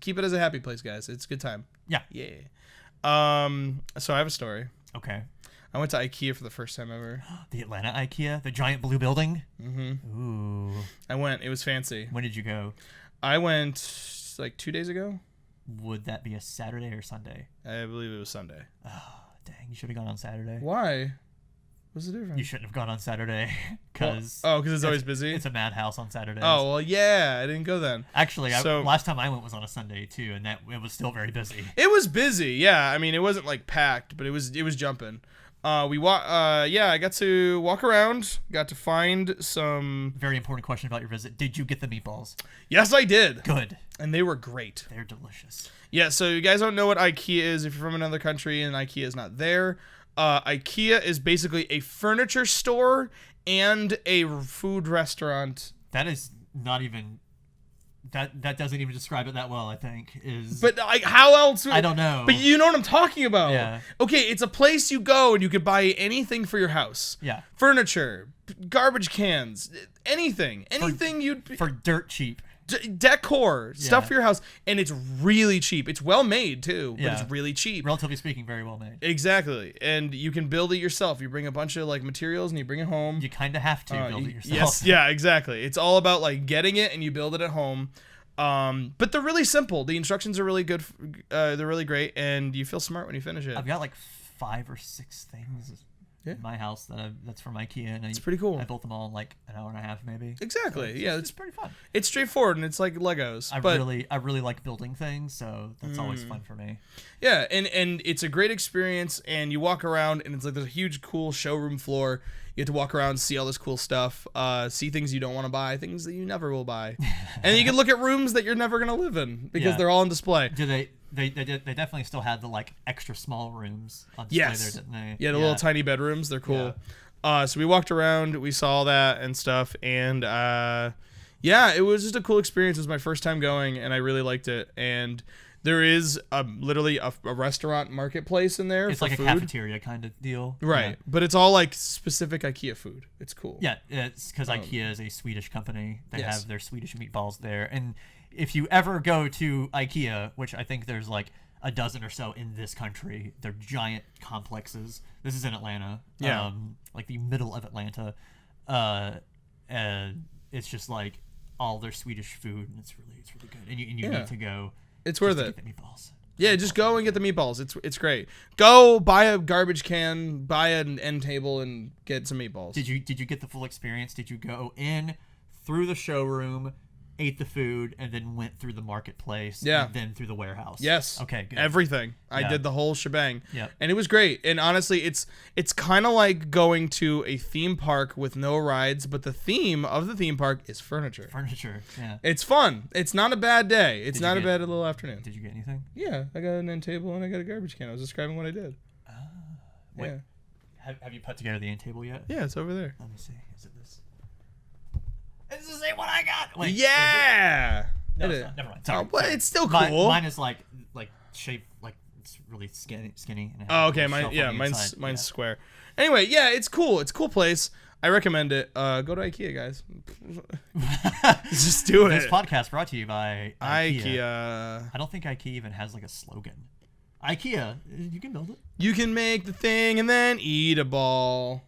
keep it as a happy place, guys. It's a good time. Yeah. Yeah. So I have a story. Okay. I went to IKEA for the first time ever. The Atlanta IKEA? The giant blue building? Mm-hmm. Ooh. I went. It was fancy. When did you go? I went like 2 days ago. would that be a Saturday or Sunday? I believe it was Sunday. Oh, dang. You should have gone on Saturday. Why? What's the difference? You shouldn't have gone on Saturday because because it's always busy. It's a madhouse on Saturdays. Oh well, yeah, I didn't go then. Actually, last time I went was on a Sunday too, and it was still very busy. It was busy, yeah. I mean, it wasn't like packed, but it was jumping. I got to walk around, got to find some. Very important question about your visit. Did you get the meatballs? Yes, I did. Good. And they were great. They're delicious. Yeah. So you guys don't know what IKEA is if you're from another country and IKEA is not there. IKEA is basically a furniture store and a food restaurant. That is not even. That doesn't even describe it that well, I think. But how else? I don't know. But you know what I'm talking about. Yeah. Okay, it's a place you go and you could buy anything for your house. Yeah. Furniture, garbage cans, anything for dirt cheap. Decor, stuff for your house, and it's really cheap. It's well made too, but Yeah. it's really cheap. Relatively speaking, very well made. Exactly, and you can build it yourself. You bring a bunch of like materials and you bring it home. You kind of have to build it yourself. Yes, yeah, exactly. It's all about like getting it and you build it at home. But they're really simple. The instructions are really good. They're really great, and you feel smart when you finish it. I've got like 5 or 6 things in my house that's from IKEA, and it's pretty cool. I built them all in like an hour and a half, maybe. Exactly. So it's pretty fun. It's straightforward and it's like Legos. I really like building things, so that's always fun for me. Yeah, and it's a great experience, and you walk around and it's like there's a huge cool showroom floor. You get to walk around, see all this cool stuff, see things you don't want to buy, things that you never will buy. And you can look at rooms that you're never going to live in because they're all on display. Do they definitely still had the like extra small rooms on display there, didn't they? Yeah, the little tiny bedrooms, they're cool. Yeah. So we walked around, we saw all that and stuff, and it was just a cool experience. It was my first time going, and I really liked it. And there is literally a restaurant marketplace in there. It's for like food. A cafeteria kind of deal. Right. Yeah. But it's all like specific IKEA food. It's cool. Yeah, it's because IKEA is a Swedish company. They have their Swedish meatballs there. And if you ever go to IKEA, which I think there's like a dozen or so in this country, they're giant complexes. This is in Atlanta. Yeah. Like the middle of Atlanta. And it's just like all their Swedish food, and it's really good. And you need to go. It's worth it. Get the meatballs. Yeah, just go and get the meatballs. It's great. Go buy a garbage can, buy an end table, and get some meatballs. Did you get the full experience? Did you go in through the showroom, ate the food, and then went through the marketplace, and then through the warehouse? Yes. Okay, good. Everything. I did the whole shebang. Yeah. And it was great. And honestly, it's kind of like going to a theme park with no rides, but the theme of the theme park is furniture. Yeah. It's fun. It's not a bad day. It's not a bad little afternoon. Did you get anything? Yeah, I got an end table and I got a garbage can. I was describing what I did. Wait. Yeah. Have you put together the end table yet? Yeah, it's over there. Let me see. Is it this? It's the same one I got. Wait. Yeah. No, it's not. Never mind. Sorry. But it's still cool. Mine is like shaped like it's really skinny. And it Oh, has okay. a little shelf on the Mine's inside. square. Anyway, yeah, it's cool. It's a cool place. I recommend it. Go to IKEA, guys. Just do it. This podcast brought to you by IKEA. I don't think IKEA even has like a slogan. IKEA, you can build it. You can make the thing and then eat a ball.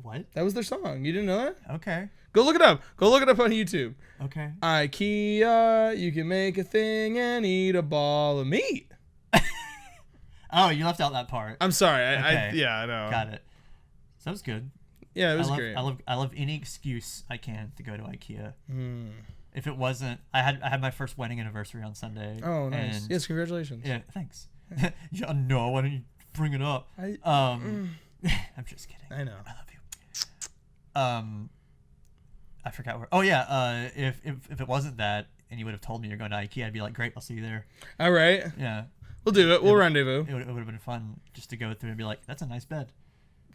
What? That was their song. You didn't know that? Okay. Go look it up. Go look it up on YouTube. Okay. IKEA, you can make a thing and eat a ball of meat. Oh, you left out that part. I'm sorry. Okay. I know. Got it. So that was good. Yeah, it was great. I love any excuse I can to go to IKEA. If it wasn't, I had my first wedding anniversary on Sunday. Oh, nice. Yes, congratulations. Yeah, thanks. Yeah, no, why don't you bring it up? I'm just kidding. I know. I love you. I forgot where. Oh yeah. If it wasn't that, and you would have told me you're going to IKEA, I'd be like, great, I'll see you there. All right. Yeah. We'll do it. We'll rendezvous. It would have been fun just to go through and be like, that's a nice bed.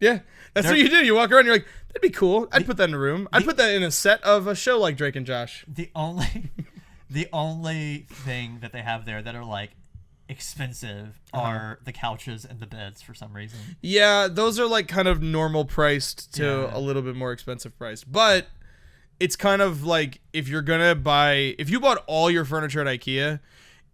Yeah, that's what you do. You walk around, you're like, that'd be cool. I'd put that in a room. I'd put that in a set of a show like Drake and Josh. The only thing that they have there that are like expensive are the couches and the beds for some reason. Yeah, those are like kind of normal priced to a little bit more expensive priced. But it's kind of like if you bought all your furniture at IKEA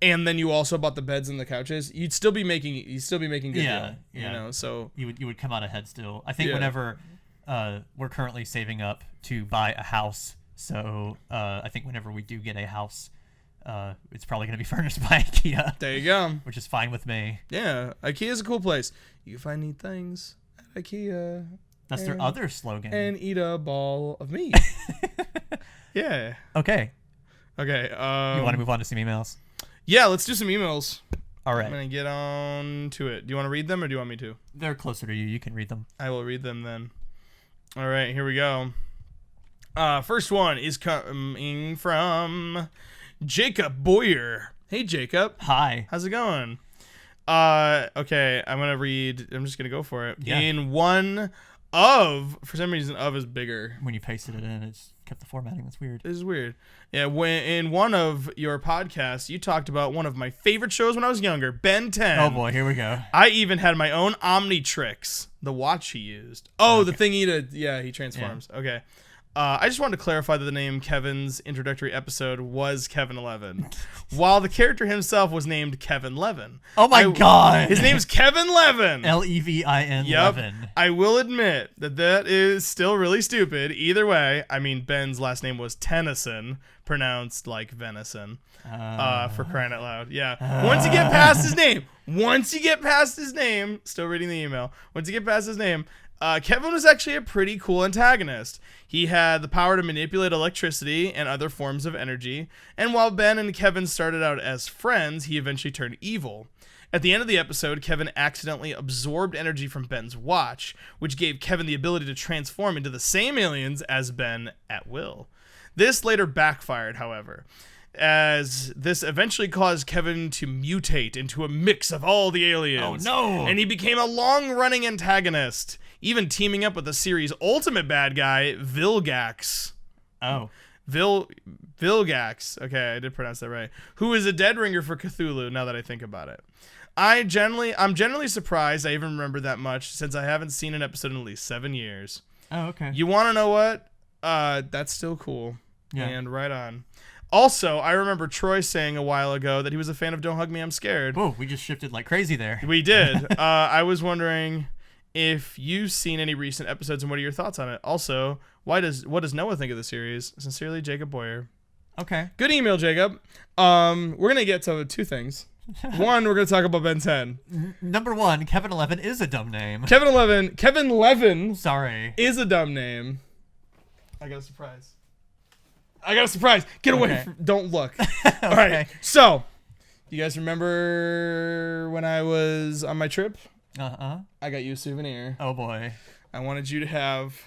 and then you also bought the beds and the couches, you'd still be making good deal. You know, so you would come out ahead still. I think whenever we're currently saving up to buy a house, so I think whenever we do get a house, it's probably going to be furnished by IKEA. There you go. Which is fine with me. Yeah, IKEA's a cool place. You can find neat things at IKEA. That's their other slogan. And eat a ball of meat. Yeah. Okay. Okay. You want to move on to some emails? Yeah, let's do some emails. All right. I'm going to get on to it. Do you want to read them or do you want me to? They're closer to you. You can read them. I will read them then. All right, here we go. First one is coming from Jacob Boyer. Hey, Jacob. Hi. How's it going? Okay, I'm just going to go for it. Yeah. In one of, for some reason, of is bigger. When you pasted it in, it's kept the formatting. That's weird. This is weird. Yeah, when in one of your podcasts, you talked about one of my favorite shows when I was younger, Ben 10. Oh boy, here we go. I even had my own Omnitrix, the watch he used. Oh, Okay. the thing he transforms. Yeah. Okay. I just wanted to clarify that the name Kevin's introductory episode was Kevin 11, while the character himself was named Kevin Levin. Oh my God. His name's Kevin Levin. Levin. Yep. 11. I will admit that is still really stupid. Either way, I mean, Ben's last name was Tennyson, pronounced like venison. For crying out loud. Yeah. Once you get past his name, still reading the email. Once you get past his name, Kevin was actually a pretty cool antagonist. He had the power to manipulate electricity and other forms of energy, and while Ben and Kevin started out as friends, he eventually turned evil. At the end of the episode, Kevin accidentally absorbed energy from Ben's watch, which gave Kevin the ability to transform into the same aliens as Ben at will. This later backfired, however, as this eventually caused Kevin to mutate into a mix of all the aliens. Oh no! And he became a long-running antagonist, even teaming up with the series' ultimate bad guy, Vilgax. Oh. Vilgax. Okay, I did pronounce that right. Who is a dead ringer for Cthulhu, now that I think about it. I'm generally surprised I even remember that much, since I haven't seen an episode in at least 7 years. Oh, okay. You want to know what? That's still cool. Yeah. And right on. Also, I remember Troy saying a while ago that he was a fan of Don't Hug Me, I'm Scared. Whoa, we just shifted like crazy there. We did. I was wondering if you've seen any recent episodes and what are your thoughts on it. Also, what does Noah think of the series? Sincerely, Jacob Boyer. Okay. Good email, Jacob. We're going to get to two things. One, we're going to talk about Ben 10. Number one, Kevin 11 is a dumb name. Kevin Levin Sorry. is a dumb name. I got a surprise. Get away. Okay. Don't look. Okay. All right. So, you guys remember when I was on my trip? Uh-huh. I got you a souvenir. Oh, boy. I wanted you to have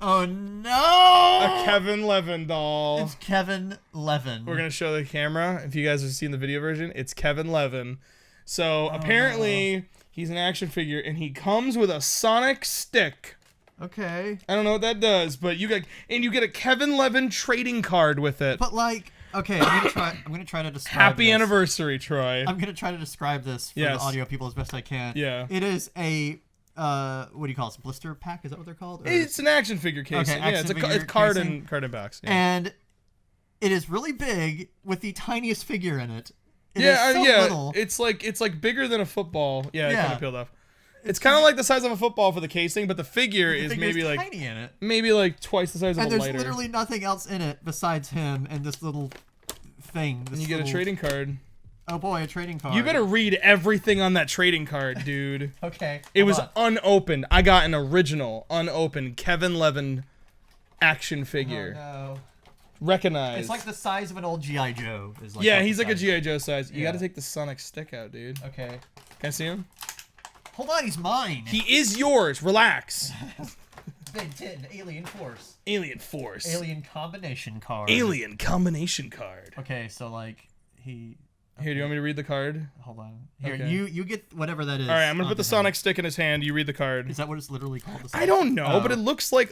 Oh, no! a Kevin Levin doll. It's Kevin Levin. We're going to show the camera. If you guys have seen the video version, it's Kevin Levin. So, apparently, he's an action figure, and he comes with a sonic stick. Okay. I don't know what that does, but you get a Kevin Levin trading card with it. But like, okay, I'm gonna try to describe Happy this. anniversary, Troy. I'm gonna try to describe this for Yes. the audio people as best I can. Yeah. It is a what do you call it? Blister pack? Is that what they're called? Or- It's an action figure case. Okay, Yeah, action figure it's card casing. and box. Yeah. And it is really big with the tiniest figure in it. It yeah, is so yeah. little. It's like bigger than a football. Yeah, it Yeah. kind of peeled off. It's kind of like the size of a football for the casing, but the figure The is figure maybe like tiny in it. twice the size of And a there's lighter. literally nothing else in it besides him and this little thing. And you get a trading card. Oh boy, a trading card. You better read everything on that trading card, dude. Okay. It hold was on. unopened. I got an original, unopened Kevin Levin action figure. Oh, no. Recognized. It's like the size of an old G.I. Joe. Is like yeah, what he's the like a size G.I. Joe size. You Yeah. gotta take the sonic stick out, dude. Okay. Can I see him? Hold on, he's mine. He is yours. Relax. Ben 10, Alien Force. Alien Force. Alien combination card. Alien combination card. Okay, so like he. Here, do you want me to read the card? Hold on. Here, Okay. you get whatever that is. All right, I'm gonna put onto the him. sonic stick in his hand. You read the card. Is that what it's literally called? The I don't know, Oh. but it looks like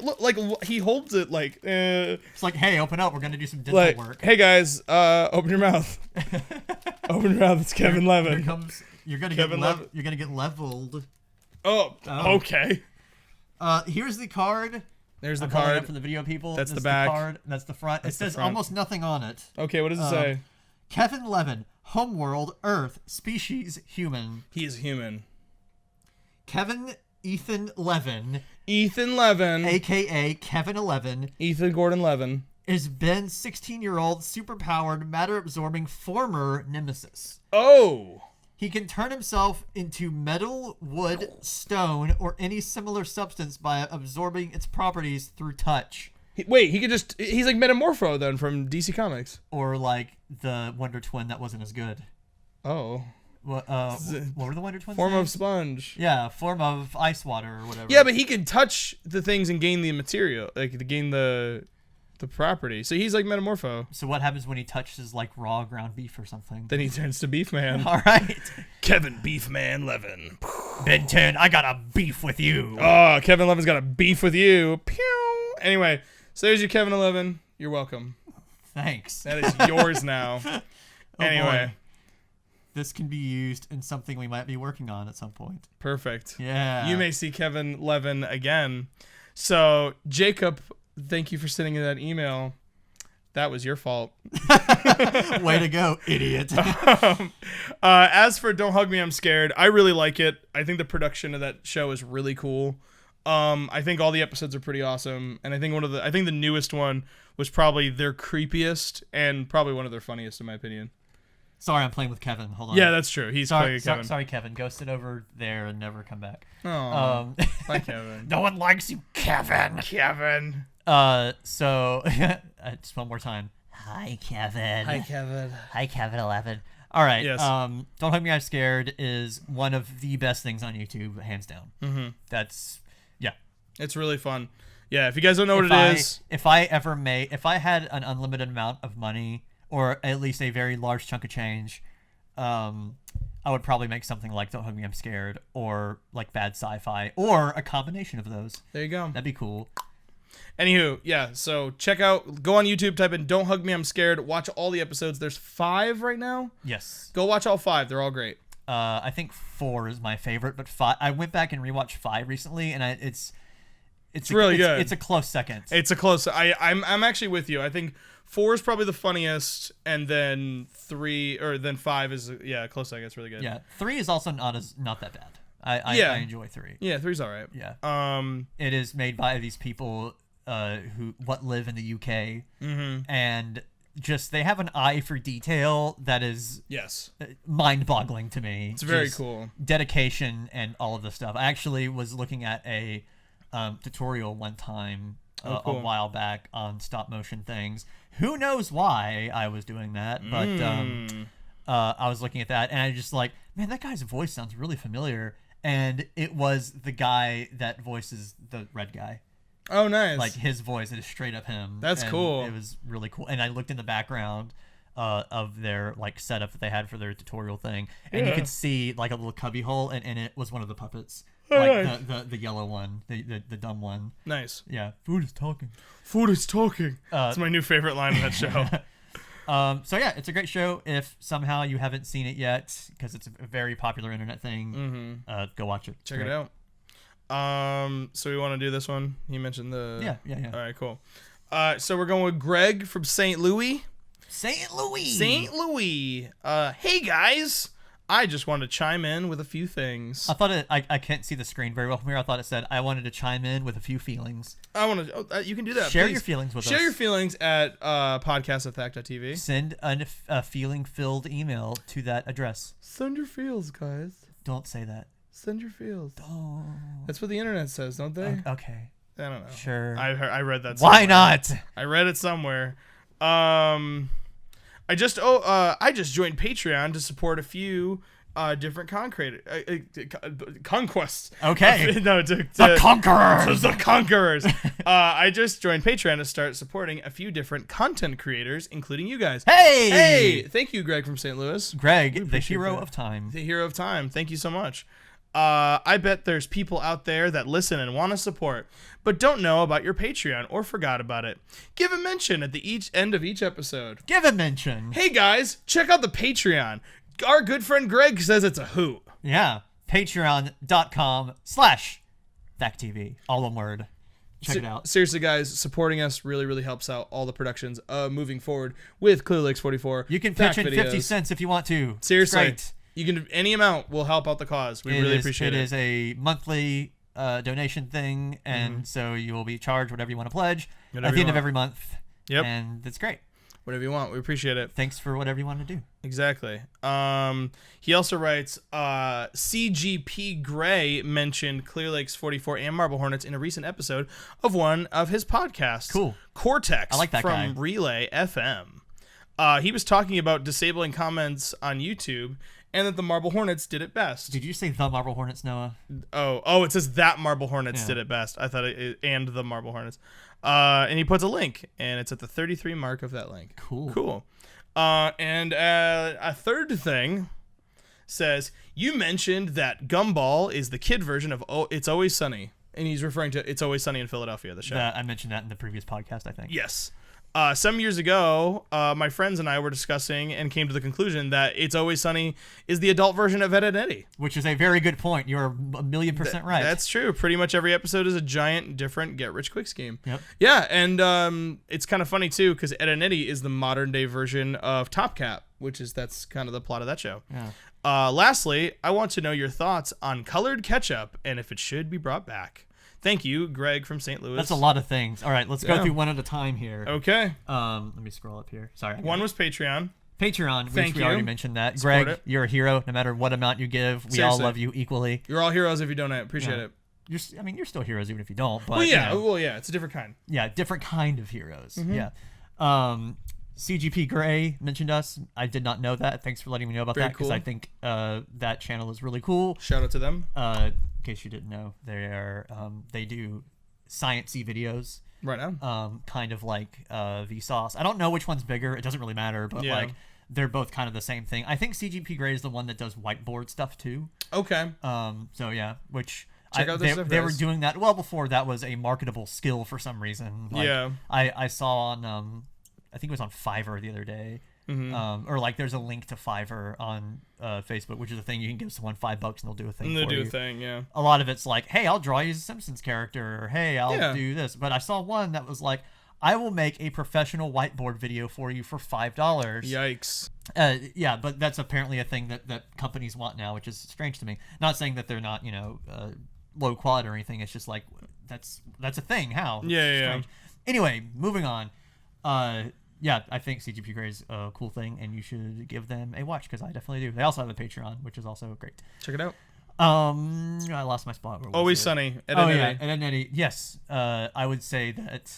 he holds it like. It's like, hey, open up. We're gonna do some dental Like, work. hey guys, open your mouth. Open your mouth. It's Kevin Here Levin. comes. You're gonna Kevin get Levin. You're gonna get leveled. Oh, Oh. okay. Here's the card. There's the I'm holding it card. up for the video people. That's the This is back. card. That's the front. That's it the says front. almost nothing on it. Okay, what does it say? Kevin Levin, homeworld, Earth, species, human. He is human. Kevin Ethan Levin, Ethan Levin. aka Kevin 11, Ethan Gordon Levin. is Ben's 16-year-old superpowered matter-absorbing former nemesis. Oh. He can turn himself into metal, wood, stone, or any similar substance by absorbing its properties through touch. He's like Metamorpho then from DC Comics. Or like the Wonder Twin that wasn't as good. Oh. What were the Wonder Twins? Form names? of sponge. Yeah, form of ice water or whatever. Yeah, but he can touch the things and gain the material, like to gain the property. So he's like Metamorpho. So what happens when he touches like raw ground beef or something? Then he turns to Beef Man. All right. Kevin Beefman Levin. Ben 10, I got a beef with you. Oh, Kevin Levin's got a beef with you. Pew. Anyway, so there's your Kevin 11. You're welcome. Thanks. That is yours now. Anyway. Boy. This can be used in something we might be working on at some point. Perfect. Yeah. You may see Kevin Levin again. So, Jacob, thank you for sending in that email. That was your fault. Way to go, idiot. As for Don't Hug Me, I'm Scared, I really like it. I think the production of that show is really cool. I think all the episodes are pretty awesome, and I think the newest one was probably their creepiest and probably one of their funniest in my opinion. Sorry, I'm playing with Kevin. Hold on. Yeah, that's true. He's playing Kevin. Sorry, Kevin. Go sit over there and never come back. Oh, bye, Kevin. No one likes you, Kevin. Kevin. So just one more time. Hi, Kevin. Hi, Kevin. Hi, Kevin 11. All right. Yes. Don't Hug Me, I'm Scared is one of the best things on YouTube, hands down. Mm-hmm. It's really fun. Yeah, if you guys don't know what it is. If I had an unlimited amount of money, or at least a very large chunk of change, I would probably make something like Don't Hug Me, I'm Scared, or like bad sci-fi, or a combination of those. There you go. That'd be cool. Anywho, yeah, so go on YouTube, type in Don't Hug Me, I'm Scared, watch all the episodes. There's 5 right now. Yes. Go watch all 5. They're all great. I think 4 is my favorite, but 5, I went back and rewatched 5 recently, and it's really good. It's a close second. It's a close. I'm actually with you. I think 4 is probably the funniest, and then 5 is a close second. It's really good. Yeah, 3 is also not that bad. I enjoy 3. Yeah, 3's all right. Yeah. It is made by these people who live in the UK, mm-hmm. and just they have an eye for detail that is mind-boggling to me. It's very cool. Dedication and all of this stuff. I actually was looking at a tutorial one time a while back on stop motion things. Who knows why I was doing that, but I was looking at that and I just like, man, that guy's voice sounds really familiar, and it was the guy that voices the red guy. Oh, nice. Like his voice, it is straight up him. That's cool. It was really cool. And I looked in the background of their like setup that they had for their tutorial thing, and you could see like a little cubby hole, and in it was one of the puppets. Like the yellow one, the dumb one. Nice. Yeah. Food is talking. Food is talking. It's my new favorite line of that show. So yeah, it's a great show. If somehow you haven't seen it yet, because it's a very popular internet thing, go watch it. Check it out. So we want to do this one. He mentioned the. Yeah. All right, cool. So we're going with Greg from St. Louis. St. Louis. Hey guys. I just wanted to chime in with a few things. I thought I can't see the screen very well from here. I thought it said I wanted to chime in with a few feelings. You can do that. Share please. your feelings with us. Share your feelings at podcast@THAC.tv. Send a feeling-filled email to that address. Send your feels, guys. Don't say that. Send your feels. Oh. That's what the internet says, don't they? Okay. I don't know. Sure. I read that somewhere. Why not? I read it somewhere. I just joined Patreon to support a few different conquests. Okay. The Conquerors. The Conquerors. I just joined Patreon to start supporting a few different content creators, including you guys. Hey! Thank you, Greg from St. Louis. Greg, the hero of time. The hero of time. Thank you so much. I bet there's people out there that listen and want to support, but don't know about your Patreon or forgot about it. Give a mention at the end of each episode. Give a mention. Hey guys, check out the Patreon. Our good friend Greg says it's a hoot. Yeah. Patreon.com/THACTV. All one word. Check it out. Seriously, guys, supporting us really, really helps out all the productions moving forward with Clear Lakes 44. You can pitch in 50 cents if you want to. Seriously. You can any amount will help out the cause. We really appreciate it. It is a monthly donation thing, and so you will be charged whatever you want to pledge at the end of every month. Yep. And that's great. Whatever you want. We appreciate it. Thanks for whatever you want to do. Exactly. He also writes, CGP Gray mentioned Clear Lakes 44 and Marble Hornets in a recent episode of one of his podcasts. Cool. Cortex I like that from guy. Relay FM. He was talking about disabling comments on YouTube and that the Marble Hornets did it best. Did you say the Marble Hornets, Noah? Oh, it says that Marble Hornets did it best. I thought and the Marble Hornets. And he puts a link, and it's at the 33 mark of that link. Cool. And a third thing says, you mentioned that Gumball is the kid version of It's Always Sunny. And he's referring to It's Always Sunny in Philadelphia, the show. I mentioned that in the previous podcast, I think. Yes. Some years ago, my friends and I were discussing and came to the conclusion that It's Always Sunny is the adult version of Ed, Edd n Eddy. Which is a very good point. You're 1,000,000% right. That's true. Pretty much every episode is a giant, different get-rich-quick scheme. Yep. Yeah, and it's kind of funny, too, because Ed, Edd n Eddy is the modern-day version of Top Cat, that's kind of the plot of that show. Yeah. Lastly, I want to know your thoughts on colored ketchup and if it should be brought back. Thank you, Greg from St. Louis. That's a lot of things. All right, let's go through one at a time here. Okay. Let me scroll up here. Sorry. One was Patreon. Patreon, which we already mentioned that. Support Greg, it. you're a hero no matter what amount you give. We all love you equally. You're all heroes if you donate. Appreciate it. You're still heroes even if you don't. But, well, yeah, it's a different kind. Yeah, different kind of heroes. Yeah. CGP Gray mentioned us. I did not know that. Thanks for letting me know about that because I think that channel is really cool. Shout out to them. In case you didn't know, they do science-y videos. Right on. Kind of like Vsauce. I don't know which one's bigger. It doesn't really matter, but like they're both kind of the same thing. I think CGP Gray is the one that does whiteboard stuff too. Okay. So yeah, which Check out this they were doing that well before that was a marketable skill for some reason. Like, I saw on I think it was on Fiverr the other day. Or like there's a link to Fiverr on Facebook, which is a thing you can give someone $5 and they'll do a thing and they'll for do you. a thing, yeah. A lot of it's like, hey, I'll draw you a Simpsons character, or hey, I'll do this. But I saw one that was like, I will make a professional whiteboard video for you for $5. Yikes. Yeah, but that's apparently a thing that companies want now, which is strange to me. Not saying that they're not, low quality or anything. It's just like that's a thing. How? Yeah. Anyway, moving on. Yeah, I think CGP Grey is a cool thing, and you should give them a watch because I definitely do. They also have a Patreon, which is also great. Check it out. I lost my spot. Always Sunny. Ed, Edd n Eddy. Yes, I would say that.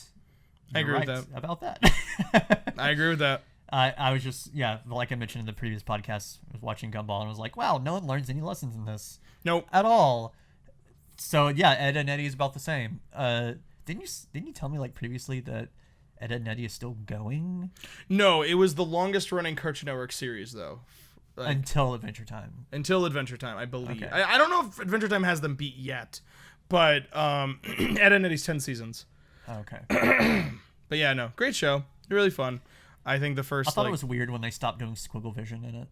I agree right with that. About that. I agree with that. I was just like I mentioned in the previous podcast, I was watching Gumball and I was like, wow, no one learns any lessons in this. Nope. At all. So yeah, Ed, Edd n Eddy is about the same. Didn't you tell me like previously that Ed, Edd n Eddy is still going? No, it was the longest running Cartoon Network series though. Until Adventure Time. Until Adventure Time, I believe. Okay. I don't know if Adventure Time has them beat yet, but Ed, Edd n Eddy's 10 seasons. Okay. But yeah, no, great show. Really fun. I think the first. I thought it was weird when they stopped doing Squiggle Vision in it.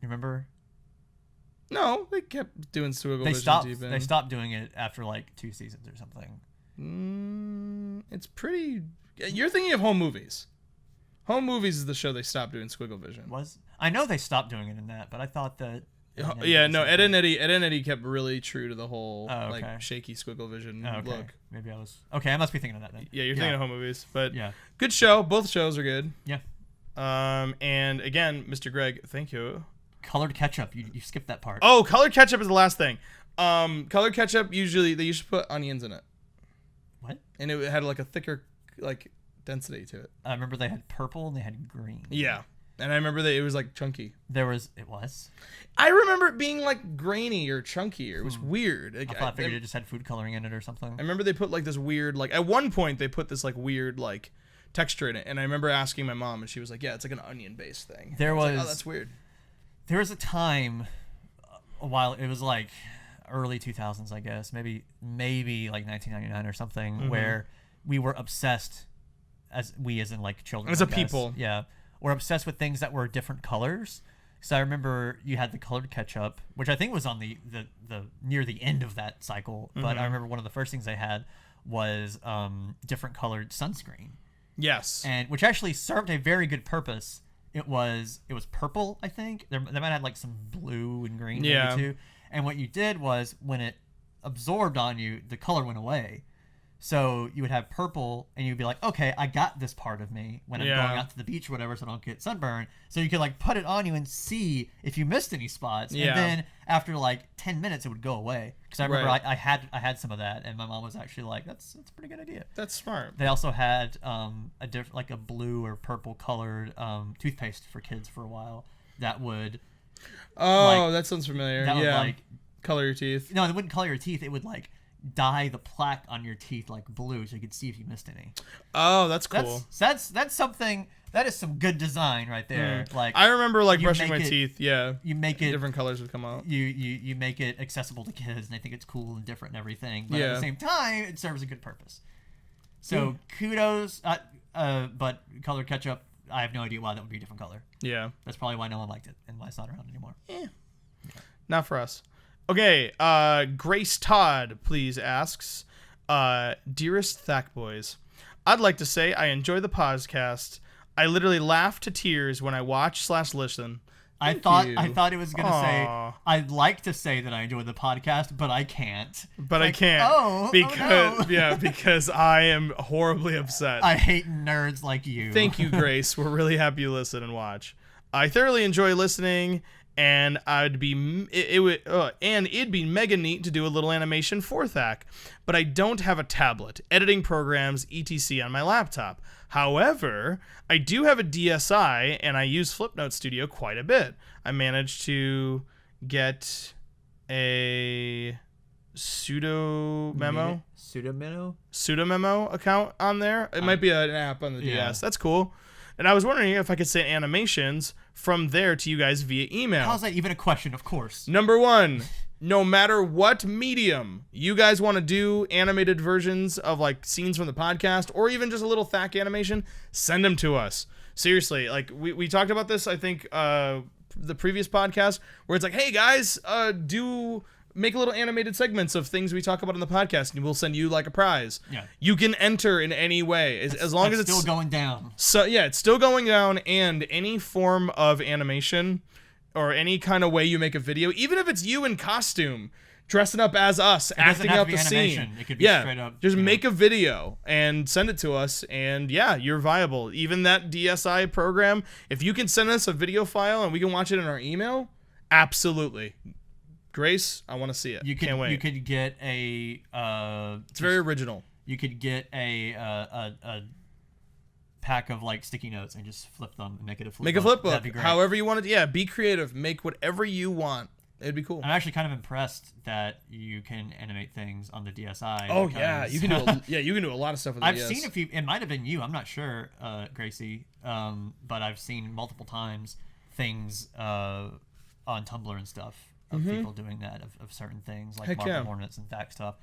You remember? No, they kept doing Squiggle Vision. They stopped doing it after like 2 seasons or something. It's pretty. You're thinking of Home Movies. Home Movies is the show they stopped doing Squiggle Vision. I know they stopped doing it in that, but I thought that. Ed, Edd n Eddy kept really true to the whole like shaky Squiggle Vision look. Maybe I was okay. I must be thinking of that then. Yeah, you're thinking of Home Movies, but yeah, good show. Both shows are good. Yeah. And again, Mr. Greg, thank you. Colored ketchup. You skipped that part. Oh, colored ketchup is the last thing. Colored ketchup they usually put onions in it. What? And it had like a thicker like density to it. I remember they had purple and they had green. Yeah. And I remember that it was like chunky. It was. I remember it being like grainy or chunky. It was weird. Like, I figured it just had food coloring in it or something. I remember they put like this weird, like at one point they put this like weird like texture in it, and I remember asking my mom, and she was like, "Yeah, it's like an onion-based thing." There was like, oh, that's weird. There was a time, a while. It was like early 2000s, I guess, maybe like 1999 or something, where we were obsessed, as in like children. As a people, yeah. We're obsessed with things that were different colors. So I remember you had the colored ketchup, which I think was on the near the end of that cycle. But I remember one of the first things they had was different colored sunscreen. Yes. And which actually served a very good purpose. It was purple, I think. They might have had like some blue and green maybe too. And what you did was when it absorbed on you, the color went away. So you would have purple, and you'd be like, okay, I got this part of me when I'm going out to the beach or whatever, so I don't get sunburn. So you could like put it on you and see if you missed any spots. Yeah. And then after like 10 minutes, it would go away. Because I remember I had some of that, and my mom was actually like, that's a pretty good idea. That's smart. They also had a blue or purple colored toothpaste for kids for a while that would. Oh, that sounds familiar. That would like color your teeth. No, it wouldn't color your teeth. It would like dye the plaque on your teeth like blue, so you could see if you missed any. Oh, that's cool. That's something. That is some good design right there. Like I remember like brushing my teeth. Yeah, you make it different colors would come out. You make it accessible to kids, and they think it's cool and different and everything. But at the same time, it serves a good purpose. So kudos. But colored ketchup, I have no idea why that would be a different color. Yeah, that's probably why no one liked it and why it's not around anymore. Yeah. Not for us. Okay, Grace Todd, please, asks, Dearest THAC Boys, I'd like to say I enjoy the podcast. I literally laugh to tears when I watch/listen. I thought it was going to say, I'd like to say that I enjoy the podcast, but I can't. But I can't. Because I am horribly upset. I hate nerds like you. Thank you, Grace. We're really happy you listen and watch. I thoroughly enjoy listening. And it'd be mega neat to do a little animation for THAC, but I don't have a tablet, editing programs, etc. on my laptop. However, I do have a DSi, and I use Flipnote Studio quite a bit. I managed to get a Pseudomemo account on there. It might be an app on the DS. That's cool. And I was wondering if I could send animations from there to you guys via email. How's that even a question? Of course. Number one, no matter what medium you guys want to do animated versions of like scenes from the podcast or even just a little THAC animation, send them to us. Seriously, like we talked about this, I think, the previous podcast where it's like, hey guys, make little animated segments of things we talk about on the podcast, and we'll send you like a prize. Yeah. You can enter in any way as long as it's still going down. So yeah, it's still going down, and any form of animation or any kind of way you make a video, even if it's you in costume, dressing up as us, acting out the scene. It could be straight up. Just make a video and send it to us, and yeah, you're viable. Even that DSi program, if you can send us a video file and we can watch it in our email, absolutely. Grace, I want to see it. Can't wait. You could get a. It's very original. You could get a pack of like sticky notes and just flip them and make it a flip. Make a flip book. That'd be great. However you want it. Yeah, be creative. Make whatever you want. It'd be cool. I'm actually kind of impressed that you can animate things on the DSi. Oh yeah, you can do. You can do a lot of stuff with the DS. I've seen a few. It might have been you. I'm not sure, Gracie. But I've seen multiple times things on Tumblr and stuff. Of people doing that of certain things like Marble Hornets and THAC stuff.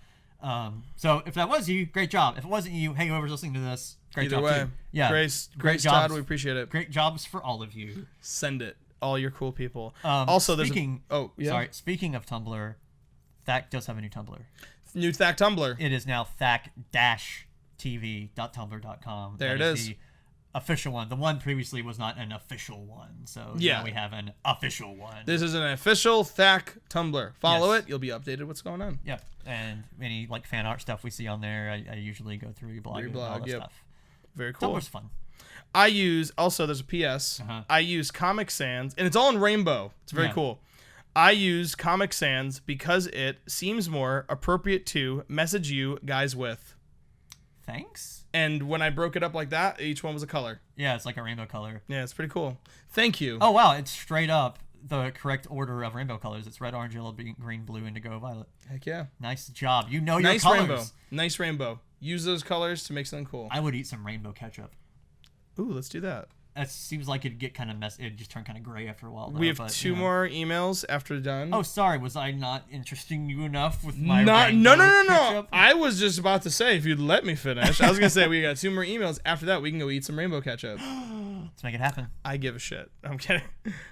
So if that was you, great job. If it wasn't you, hey, whoever's listening to this, great job too. Yeah, Grace Todd, we appreciate it. Great jobs for all of you. Send it, all your cool people. Also, speaking of Tumblr, THAC does have a new Tumblr. New THAC Tumblr. It is now THAC-TV.tumblr.com. There it is. The official one. The one previously was not an official one, so now we have an official one. This is an official THAC Tumblr. Follow it. You'll be updated what's going on. Yep. And any like fan art stuff we see on there, I usually go through your blog and all that stuff. Very cool. Tumblr's fun. I use, also there's a PS, I use Comic Sans, and it's all in rainbow. It's very cool. I use Comic Sans because it seems more appropriate to message you guys with. Thanks. And when I broke it up like that, each one was a color. Yeah, it's like a rainbow color. Yeah, it's pretty cool. Thank you. Oh, wow. It's straight up the correct order of rainbow colors. It's red, orange, yellow, green, blue, indigo, violet. Heck yeah. Nice job. You know your colors. Nice rainbow. Use those colors to make something cool. I would eat some rainbow ketchup. Ooh, let's do that. It seems like it'd get kind of messy. It'd just turn kind of gray after a while. We have two more emails after done. Oh, sorry. Was I not interesting you enough with my rainbow ketchup? I was just about to say, if you'd let me finish. I was going to say, we got two more emails. After that, we can go eat some rainbow ketchup. Let's make it happen. I give a shit. I'm kidding.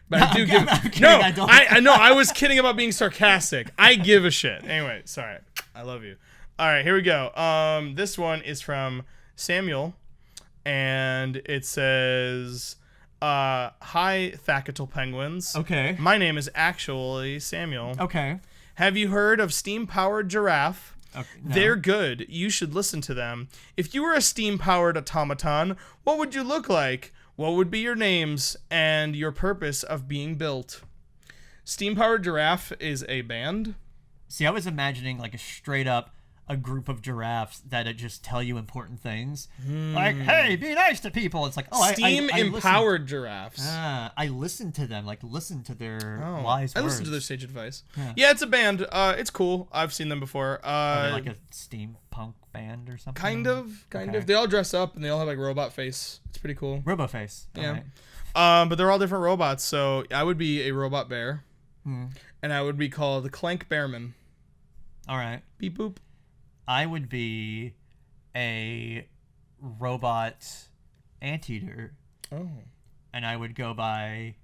But I do give... No, I know. I was kidding about being sarcastic. I give a shit. Anyway, sorry. I love you. All right, here we go. This one is from Samuel. And it says, hi, Thacatal Penguins. Okay. My name is actually Samuel. Okay. Have you heard of steam-powered giraffe? Okay, no. They're good. You should listen to them. If you were a steam-powered automaton, what would you look like? What would be your names and your purpose of being built? Steam-powered giraffe is a band. See, I was imagining like a straight up a group of giraffes that just tell you important things. Like, hey, be nice to people. It's like, oh, Steam-empowered giraffes. I listen to them, like listen to their wise words. I listen to their sage advice. Yeah, it's a band. It's cool. I've seen them before. Are they like a steampunk band or something? Kind of. They all dress up and they all have like robot face. It's pretty cool. Roboface. Yeah. But they're all different robots. So I would be a robot bear, and I would be called the Clank Bearman. All right. Beep boop. I would be a robot anteater. Oh. And I would go by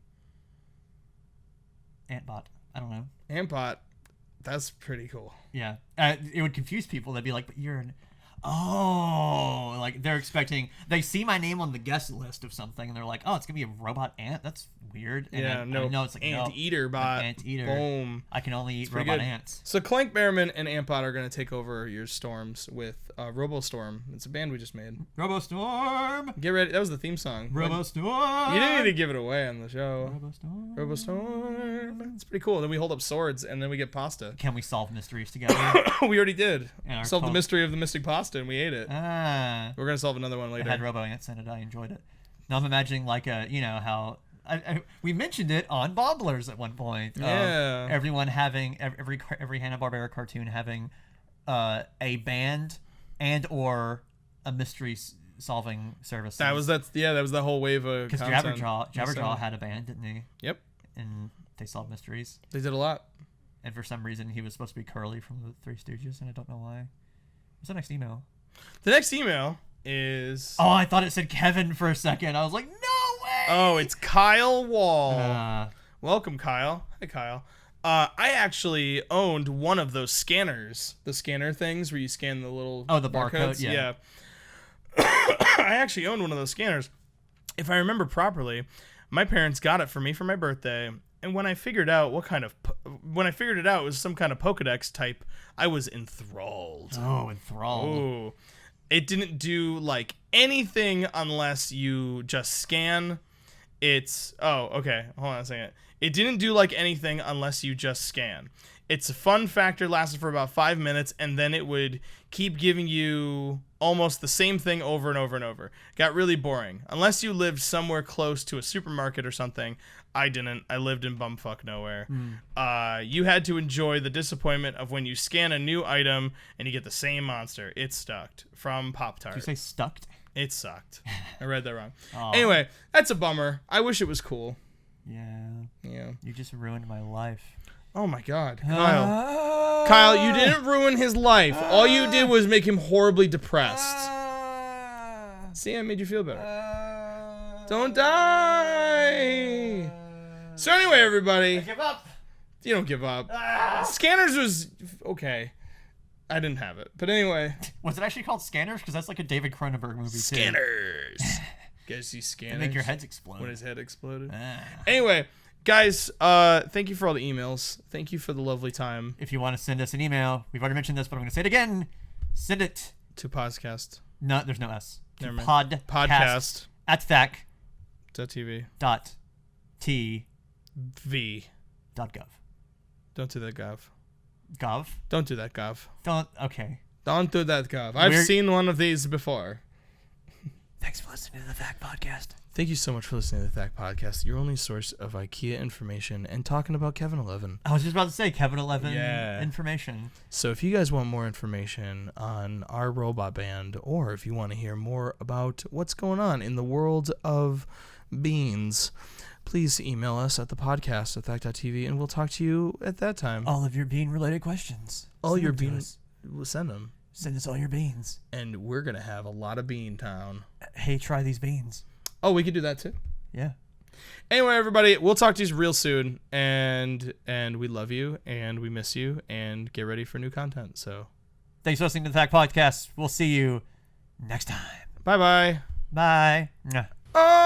Antbot. I don't know. Antbot. That's pretty cool. Yeah. It would confuse people. They'd be like, but you're an... Oh, like they're expecting... They see my name on the guest list of something, and they're like, oh, it's going to be a robot ant? That's weird. And yeah, no. It's like, Ant-eater bot. Ant-eater. Boom. I can only eat robot ants. So Clank Bearman and Antbot are going to take over your storms with RoboStorm. It's a band we just made. RoboStorm! Get ready. That was the theme song. RoboStorm! You didn't need to give it away on the show. RoboStorm. RoboStorm. It's pretty cool. Then we hold up swords, and then we get pasta. Can we solve mysteries together? We already did. And Solved the mystery of the mystic pasta, and we ate it. Ah. We're going to solve another one It later. had robo ants in it. I enjoyed it. Now I'm imagining like how we mentioned it on Bobblers at one point. Yeah. Everyone having every Hanna-Barbera cartoon having a band and or a mystery solving service. That was the whole wave of because content. Jabberjaw had a band, didn't he? Yep. And they solved mysteries. They did a lot. And for some reason he was supposed to be Curly from the Three Stooges, and I don't know why. What's the next email? The next email is... Oh, I thought it said Kevin for a second. I was like, no way! Oh, it's Kyle Wall. Welcome, Kyle. Hi, Kyle. I actually owned one of those scanners. The scanner things where you scan the little... Oh, the barcode? Yeah. I actually owned one of those scanners. If I remember properly, my parents got it for me for my birthday. And when I figured out it out, it was some kind of Pokedex type, I was enthralled. Oh, enthralled. Ooh. It didn't do like anything unless you just scan. Okay. Hold on a second. It didn't do like anything unless you just scan. Its fun factor lasted for about 5 minutes, and then it would keep giving you almost the same thing over and over and over. Got really boring. Unless you lived somewhere close to a supermarket or something. I didn't. I lived in bumfuck nowhere. You had to enjoy the disappointment of when you scan a new item and you get the same monster. It sucked. From Pop-Tart. Did you say stucked? It sucked. I read that wrong. Oh. Anyway, that's a bummer. I wish it was cool. Yeah. You just ruined my life. Oh my God, Kyle. Kyle, you didn't ruin his life. All you did was make him horribly depressed. See, I made you feel better. Don't die. So anyway, everybody. I give up. You don't give up. Scanners was okay. I didn't have it, but anyway. Was it actually called Scanners? Because that's like a David Cronenberg movie too. Scanners. Guys see Scanners? They make your heads explode. When his head exploded. Anyway, guys, thank you for all the emails. Thank you for the lovely time. If you want to send us an email, we've already mentioned this, but I'm going to say it again. Send it to Posdcast. No, there's no S. Never mind. Podcast at THAC.TV. .tv. .gov. Don't do that, Gov. Gov? Don't do that, Gov. Okay. Don't do that, Gov. I've seen one of these before. Thanks for listening to the THAC Podcast. Thank you so much for listening to the THAC Podcast, your only source of IKEA information and talking about Kevin 11. I was just about to say Kevin 11 information. So if you guys want more information on our robot band, or if you want to hear more about what's going on in the world of beans, please email us at the podcast at THAC.tv, and we'll talk to you at that time. All of your bean-related questions. All your beans. We'll send them. Send us all your beans. And we're going to have a lot of Bean Town. Hey, try these beans. Oh, we could do that too. Yeah. Anyway, everybody, we'll talk to you real soon, and we love you, and we miss you, and get ready for new content. So, thanks for listening to the THAC Podcast. We'll see you next time. Bye-bye. Bye. Oh!